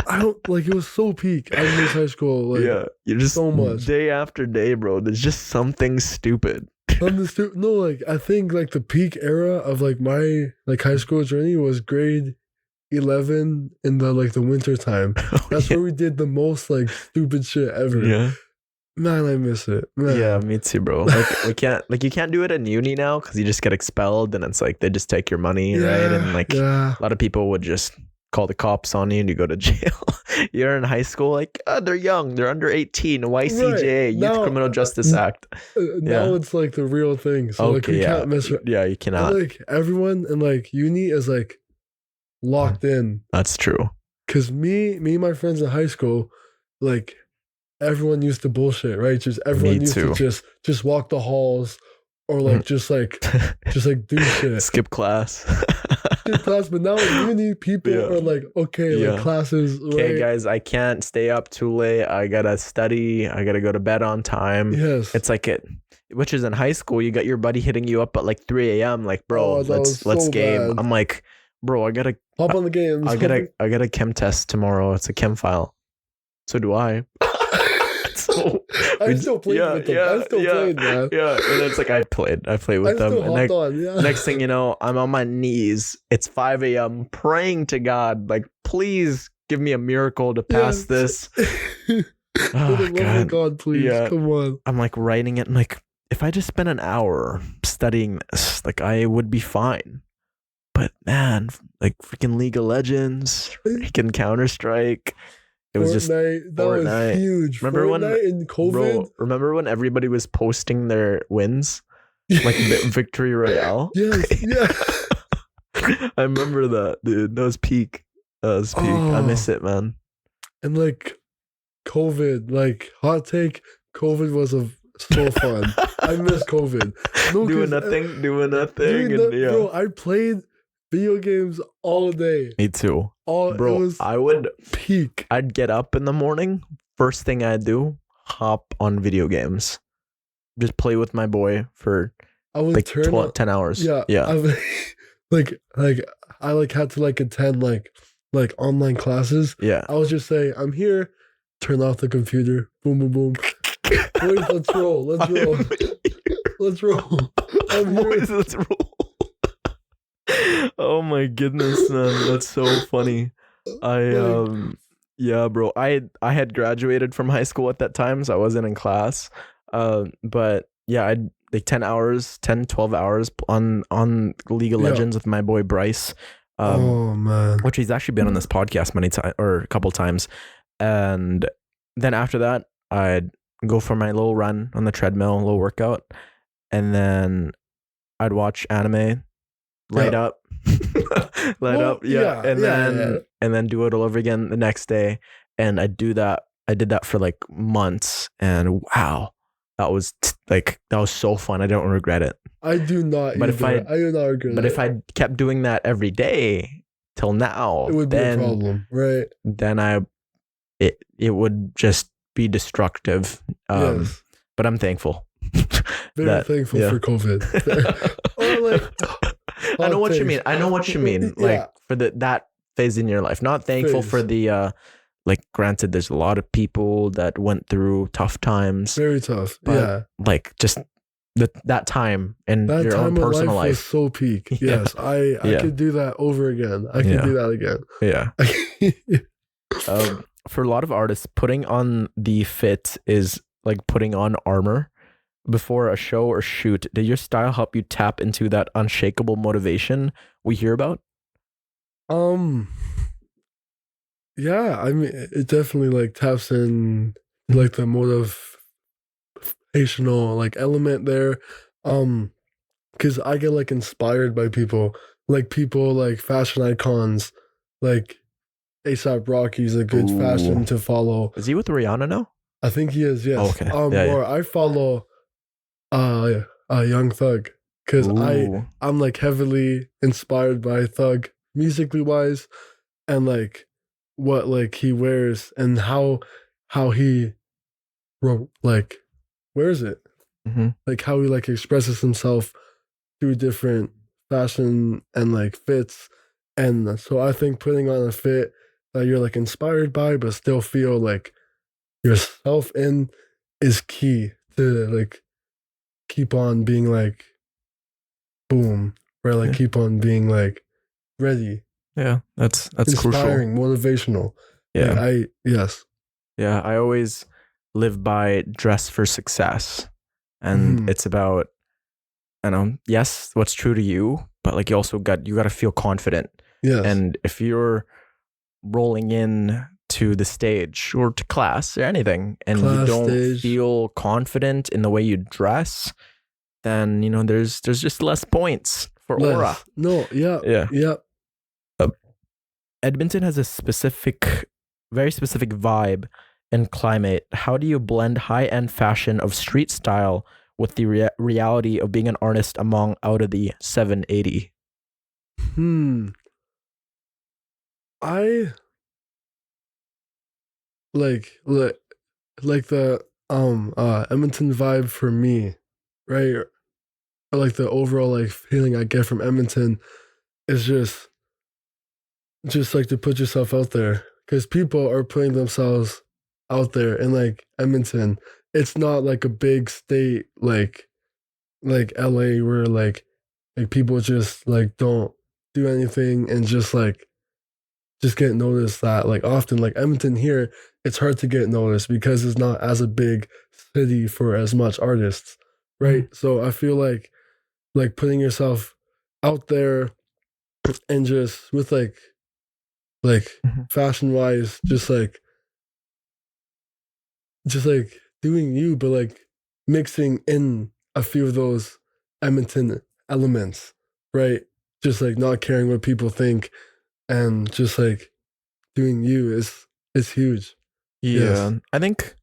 I don't like it was so peak. I miss high school. Like you're just so much day after day, bro. There's just something stupid. No, like I think like the peak era of like my like high school journey was grade 11 in the like the winter time. That's where we did the most like stupid shit ever. Yeah. Man, I miss it. Man. Yeah, me too, bro. Like you can't do it in uni now because you just get expelled, and it's like they just take your money, right? And like a lot of people would just call the cops on you and you go to jail. You're in high school, like they're young, they're under 18, YCJ, Youth Criminal Justice Act. Now it's like the real thing. So like you can't mess with. Yeah, you cannot. And, like everyone in like uni is like locked in. That's true. Cause me and my friends in high school, like everyone used to bullshit, right? Just everyone used to just walk the halls or like just like do shit. Skip class. Skip class, but now in uni people are like, okay, like classes. Okay, right? guys, I can't stay up too late. I gotta study. I gotta go to bed on time. Yes. It's like which is in high school, you got your buddy hitting you up at like 3 a.m. Like, bro, let's game. Bad. I'm like, bro, I gotta hop on the game. I got a chem test tomorrow. It's a chem file. So do I. So I still played with them. I still played, man. Yeah, and it's like I played with them. And next thing you know, I'm on my knees. It's 5 a.m. praying to God, like, please give me a miracle to pass this. Oh God, please. Yeah. Come on. I'm like writing it, and like, if I just spent an hour studying this, like I would be fine. But man, like freaking League of Legends, freaking Counter-Strike. It was just that was huge. Remember when in COVID? Bro, remember when everybody was posting their wins, like Victory Royale? Yes, yeah. I remember that, dude. That was peak. I miss it, man. And like COVID, like hot take, COVID was so fun. I miss COVID. No, doing nothing. Bro, I played video games all day. Me too. Bro, I would peak. I'd get up in the morning. First thing I'd do, hop on video games. Just play with my boy for like 10 hours. Yeah. Like I like had to like attend like online classes. Yeah. I was just saying, I'm here. Turn off the computer. Boom, boom, boom. Boys, let's roll. Let's roll. Let's roll. Boys, let's roll. Oh my goodness, man, that's so funny. Yeah, bro. I had graduated from high school at that time, so I wasn't in class. But yeah, I'd like 12 hours on League of Legends with my boy Bryce. Oh man, which he's actually been on this podcast many times or a couple times. And then after that, I'd go for my little run on the treadmill, a little workout, and then I'd watch anime. Light up, and then do it all over again the next day. And I did that for like months, and wow, that was so fun. I don't regret it. I do not. But I do not regret it. But if I kept doing that every day till now, it would be a problem, right? Then it would just be destructive. Yes. But I'm thankful. Very thankful for COVID. Or like, I know what you mean. Like for that phase in your life. Not thankful for the like, granted, there's a lot of people that went through tough times. Very tough. But like, just that time in your own personal life was so peak. Yes. I could do that over again. I could do that again. Yeah. For a lot of artists, putting on the fit is like putting on armor before a show or shoot. Did your style help you tap into that unshakable motivation we hear about? Yeah, I mean, it definitely like taps in like the motivational like element there. Because I get like inspired by people like fashion icons, like A$AP Rocky's a good fashion to follow. Is he with Rihanna now? I think he is. Yes. Oh, okay. Or I follow Young Thug because I'm like heavily inspired by Thug musically wise, and like what like he wears and how he like wears it, like how he like expresses himself through different fashion and like fits. And so I think putting on a fit that you're like inspired by but still feel like yourself in is key to like keep on being like boom, right? Like keep on being like ready. Yeah, that's inspiring, crucial. Motivational. Yeah. Yes. Yeah, I always live by dress for success. And it's about, I know, yes, what's true to you, but like you got to feel confident. Yes. And if you're rolling in to the stage or to class or anything and you don't feel confident in the way you dress, then there's just less points for aura. No, yeah. Edmonton has a very specific vibe and climate. How do you blend high-end fashion of street style with the reality of being an artist out of the 780? I like the Edmonton vibe for me, right? Or like the overall like feeling I get from Edmonton is just like to put yourself out there, because people are putting themselves out there in like Edmonton. It's not like a big state like LA where like people just like don't do anything and just get noticed that like often. Like Edmonton here, it's hard to get noticed because it's not as a big city for as much artists, right? So I feel like putting yourself out there and just with like fashion wise, just like doing you, but like mixing in a few of those Edmonton elements, right? Just like not caring what people think and just like doing you is huge. Yeah. Yes. I think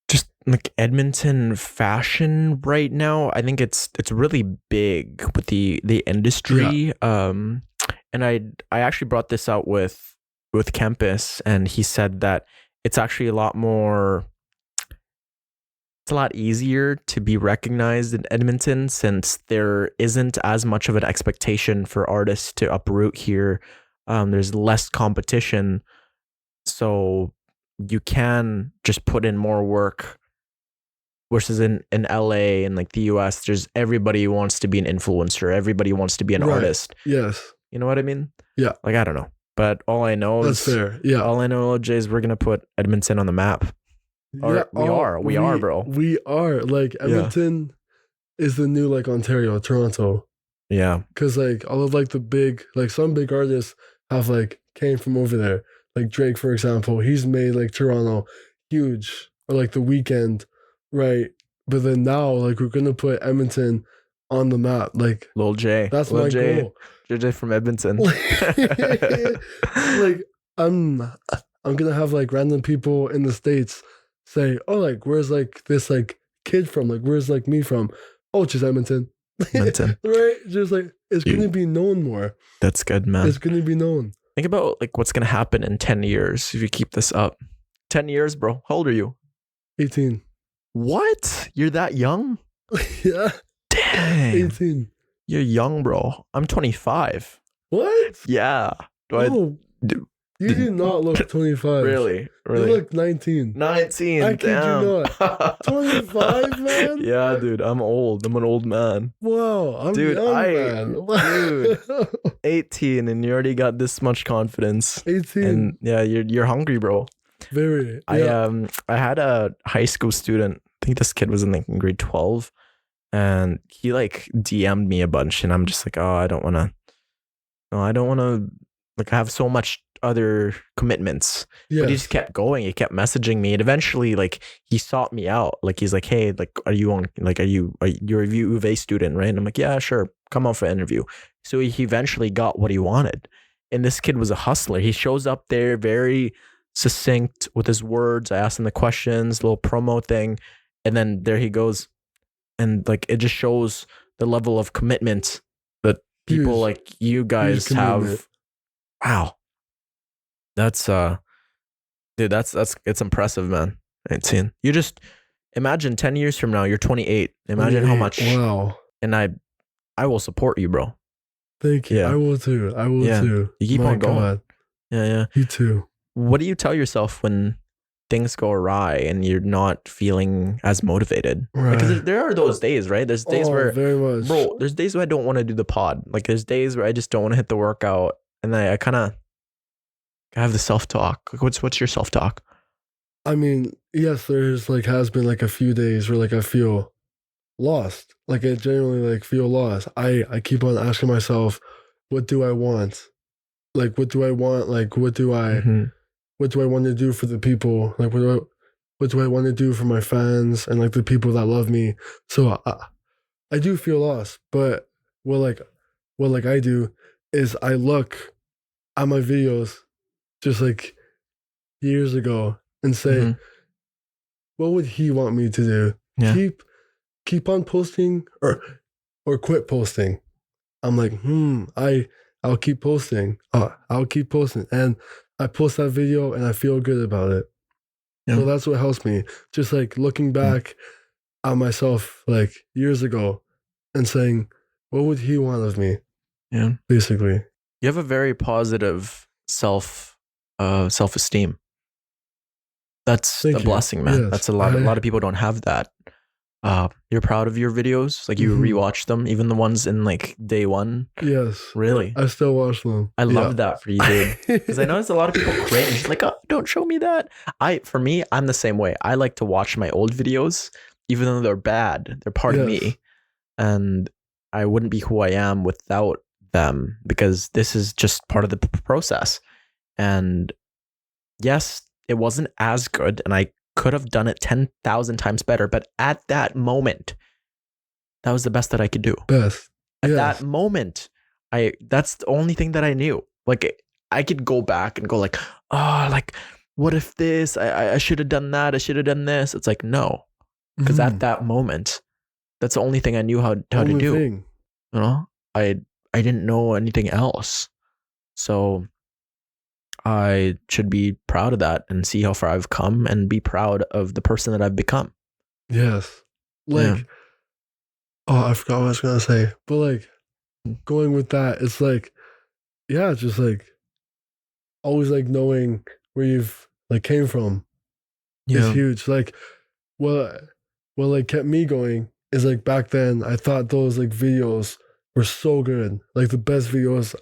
just like Edmonton fashion right now, I think it's really big with the industry. Yeah. And I actually brought this out with Campus, and he said that it's actually a lot easier to be recognized in Edmonton since there isn't as much of an expectation for artists to uproot here. There's less competition, so you can just put in more work. Versus in LA and like the US, there's everybody wants to be an influencer. Everybody wants to be an artist. Yes. You know what I mean? Yeah. Like, I don't know. But all I know That's fair. Yeah. All I know, Lil J, is we're going to put Edmonton on the map. We are, bro. We are. Like, Edmonton is the new, like, Ontario, Toronto. Yeah. Because, like, all of, like, the big, like, some big artists have, like, came from over there. Like, Drake, for example, he's made, like, Toronto huge. Or, like, The Weeknd, right? But then now, like, we're going to put Edmonton on the map. Like, Lil J. That's my goal. JJ from Edmonton. Like, I'm gonna have like random people in the States say, oh, like, where's like this like kid from? Like, where's like me from? Oh, just Edmonton. Edmonton. Right? Just like, it's going to be known more. That's good, man. It's going to be known. Think about like what's going to happen in 10 years if you keep this up. 10 years, bro. How old are you? 18. What? You're that young? Yeah. Dang. 18. You're young, bro. I'm 25. What? Yeah. You do not look 25. Really? You look 19. 19. I kid you not. 25, man? Yeah, dude. I'm old. I'm an old man. Wow. I'm young, man. Dude, 18 and you already got this much confidence. 18. And yeah, you're hungry, bro. Very. Yeah. I had a high school student. I think this kid was in like grade 12. And he like DM'd me a bunch and I'm just like, oh, I don't want to like have so much other commitments. Yes. But he just kept going. He kept messaging me and eventually like he sought me out. Like he's like, hey, like you're a UVA student, right? And I'm like, yeah, sure. Come on for an interview. So he eventually got what he wanted. And this kid was a hustler. He shows up there very succinct with his words. I asked him the questions, little promo thing. And then there he goes. And like it just shows the level of commitment that people like you guys have. Wow. That's dude, that's it's impressive, man. 19. You just imagine 10 years from now, you're 28. Imagine how much. Wow. And I will support you, bro. Thank you. Yeah. I will too. You keep on going. God. Yeah. You too. What do you tell yourself when things go awry and you're not feeling as motivated? Right. Because there are those days, right? There's days where, very much. Bro, there's days where I don't want to do the pod. Like there's days where I just don't want to hit the workout, and I kind of have the self-talk. Like, what's your self-talk? I mean, yes, there's like has been like a few days where like I feel lost. Like I genuinely like feel lost. I keep on asking myself, what do I want? Like what do I want? Like what do I want to do for the people? Like what do I want to do for my fans and like the people that love me? So I do feel lost, but what I do is I look at my videos just like years ago and say, what would he want me to do? Yeah. Keep on posting or quit posting. I'm like, I'll keep posting. I'll keep posting. And I post that video and I feel good about it. Yeah. So that's what helps me. Just like looking back at myself like years ago and saying, what would he want of me? Yeah. Basically. You have a very positive self-esteem. That's a blessing, man. Yes. That's a lot of people don't have that. You're proud of your videos? Like you rewatch them, even the ones in like day one? Yes. Really? I still watch them. I love that for you, dude. Because I notice a lot of people cringe. Like, oh, don't show me that. For me, I'm the same way. I like to watch my old videos, even though they're bad. They're part of me. And I wouldn't be who I am without them, because this is just part of the process. And yes, it wasn't as good, and I could have done it 10,000 times better. But at that moment, that was the best that I could do. Best. At that moment, that's the only thing that I knew. Like I could go back and go like, oh, like what if this? I should have done that. I should have done this. It's like no, because at that moment, that's the only thing I knew how to do. You know, I didn't know anything else, so I should be proud of that and see how far I've come and be proud of the person that I've become. Yes. Like, I forgot what I was going to say, but like going with that, it's like, yeah, just like always like knowing where you've like came from is huge. Like, what like kept me going is like back then I thought those like videos were so good, like the best videos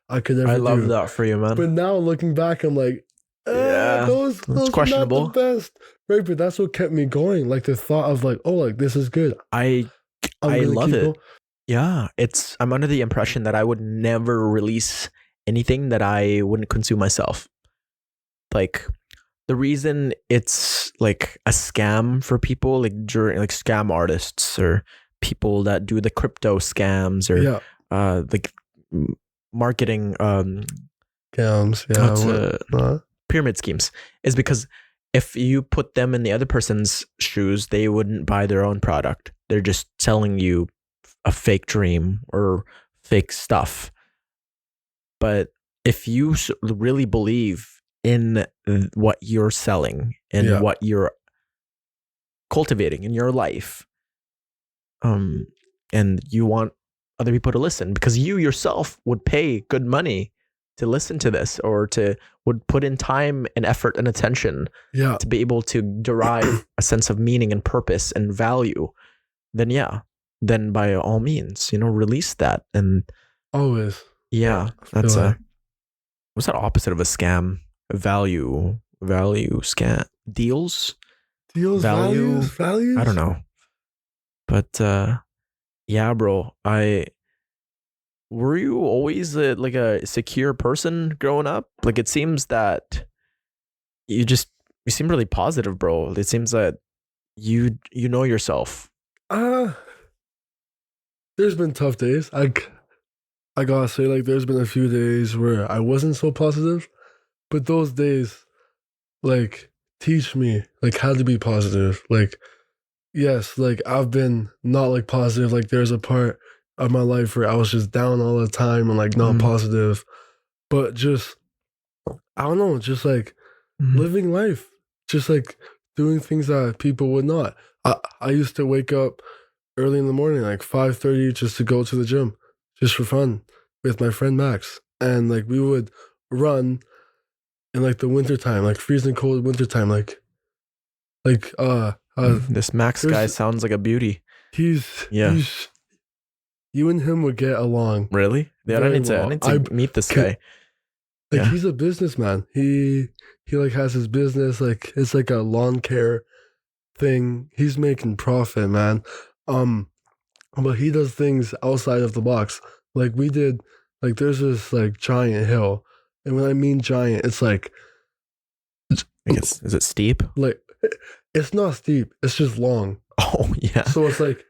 I could ever do. I love that for you, man. But now looking back, I'm like, those questionable. Are not the best, right? But that's what kept me going. Like the thought of like, oh, like this is good. I love it. Yeah, I'm under the impression that I would never release anything that I wouldn't consume myself. Like the reason it's like a scam for people, like during like scam artists or people that do the crypto scams or like marketing scams, pyramid schemes, is because if you put them in the other person's shoes, they wouldn't buy their own product. They're just selling you a fake dream or fake stuff. But if you really believe in what you're selling and what you're cultivating in your life, and you want other people to listen, because you yourself would pay good money to listen to this, or would put in time and effort and attention to be able to derive a sense of meaning and purpose and value, then by all means, release that. And always. That's what's that opposite of a scam? Value scam. Deals, values. I don't know. But bro, were you always like a secure person growing up? Like, it seems that you seem really positive, bro. It seems that you know yourself. There's been tough days. I gotta say, like, there's been a few days where I wasn't so positive, but those days, like, teach me like how to be positive. Like, yes, like, I've been not like positive. Like, there's a part of my life where I was just down all the time and like not positive, but just, I don't know, just like living life, just like doing things that people would not. I used to wake up early in the morning, like 5:30, just to go to the gym, just for fun, with my friend Max, and like we would run in like the wintertime, like freezing cold wintertime, this Max guy sounds like a beauty. He's you and him would get along. Really? Yeah, I need to meet this guy. Like, he's a businessman. He like has his business. Like, it's like a lawn care thing. He's making profit, man. But he does things outside of the box. Like, we did, like, there's this like giant hill, and when I mean giant, it's like, is it steep? Like, it's not steep. It's just long. Oh yeah. So it's like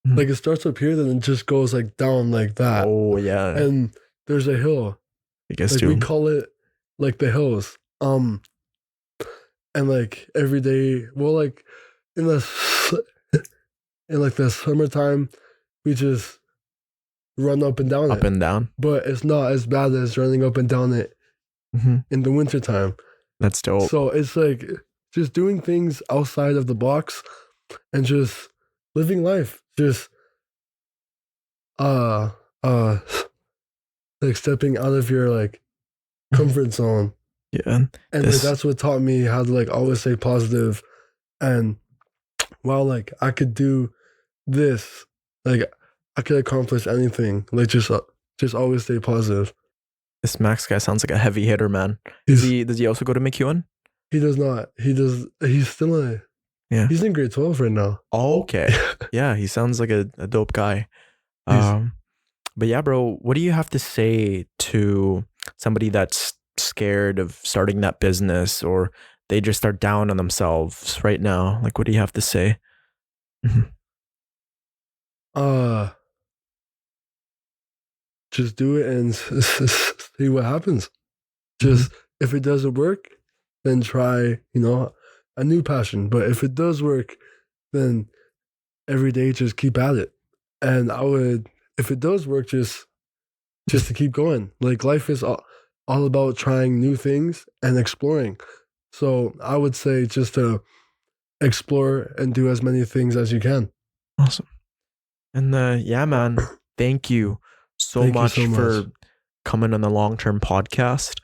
it starts up here, then it just goes like down like that. Oh yeah. And there's a hill. I guess like, we call it like the hills. And like every day, well, like in the summertime, we just run up and down it. But it's not as bad as running up and down it in the wintertime. That's dope. So it's like just doing things outside of the box and just living life. Just like stepping out of your like comfort zone. Yeah. And like, that's what taught me how to like always stay positive. And while like I could do this, like I could accomplish anything. Like just always stay positive. This Max guy sounds like a heavy hitter, man. Does he also go to McEwen? He does not. He's still he's in grade 12 right now. Oh, okay. Yeah, he sounds like a dope guy. But yeah, bro, what do you have to say to somebody that's scared of starting that business, or they just are down on themselves right now? Like, what do you have to say? Just do it and see what happens. Just if it doesn't work, then try, a new passion. But if it does work, then every day just keep at it. And I would, if it does work, just to keep going. Like, life is all about trying new things and exploring. So I would say just to explore and do as many things as you can. Awesome. And yeah, man, thank you so much for coming on the long-term podcast.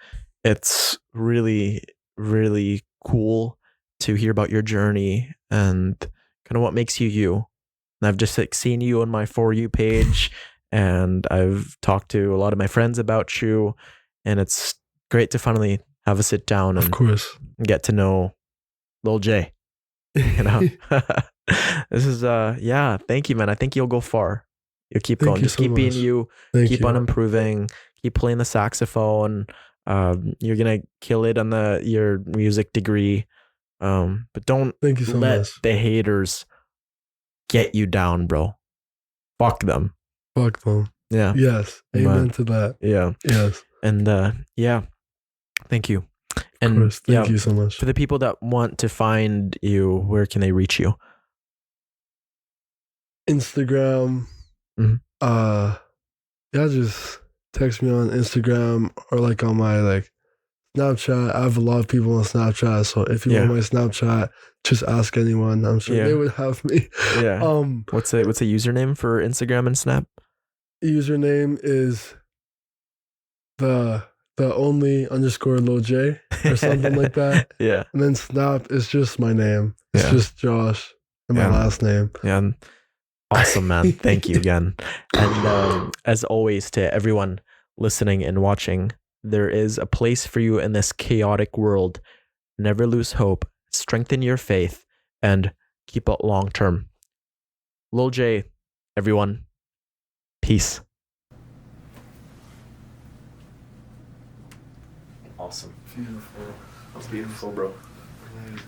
It's really, really cool to hear about your journey and kind of what makes you you. And I've just like seen you on my For You page, and I've talked to a lot of my friends about you, and it's great to finally have a sit down and get to know Lil J. This is thank you, man. I think you'll go far. You'll keep going. Just keep being you. Keep on improving. Keep playing the saxophone. You're gonna kill it on your music degree. But don't let the haters get you down, bro. Fuck them. Fuck them. Yeah. Yes. Amen to that. Yeah. Yes. And thank you. And of course. Thank you so much. For the people that want to find you, where can they reach you? Instagram. Yeah, just text me on Instagram or like on my like Snapchat. I have a lot of people on Snapchat, so if you want my Snapchat, just ask anyone. I'm sure they would have me. Yeah. What's a username for Instagram and Snap? Username is the only underscore Lil J or something like that. Yeah. And then Snap is just my name. It's just Josh and my last name. Yeah. Awesome, man. Thank you again. And as always, to everyone listening and watching, there is a place for you in this chaotic world. Never lose hope, strengthen your faith, and keep it long term. Lil J, everyone, peace. Awesome. Beautiful. That's beautiful, bro. Amazing.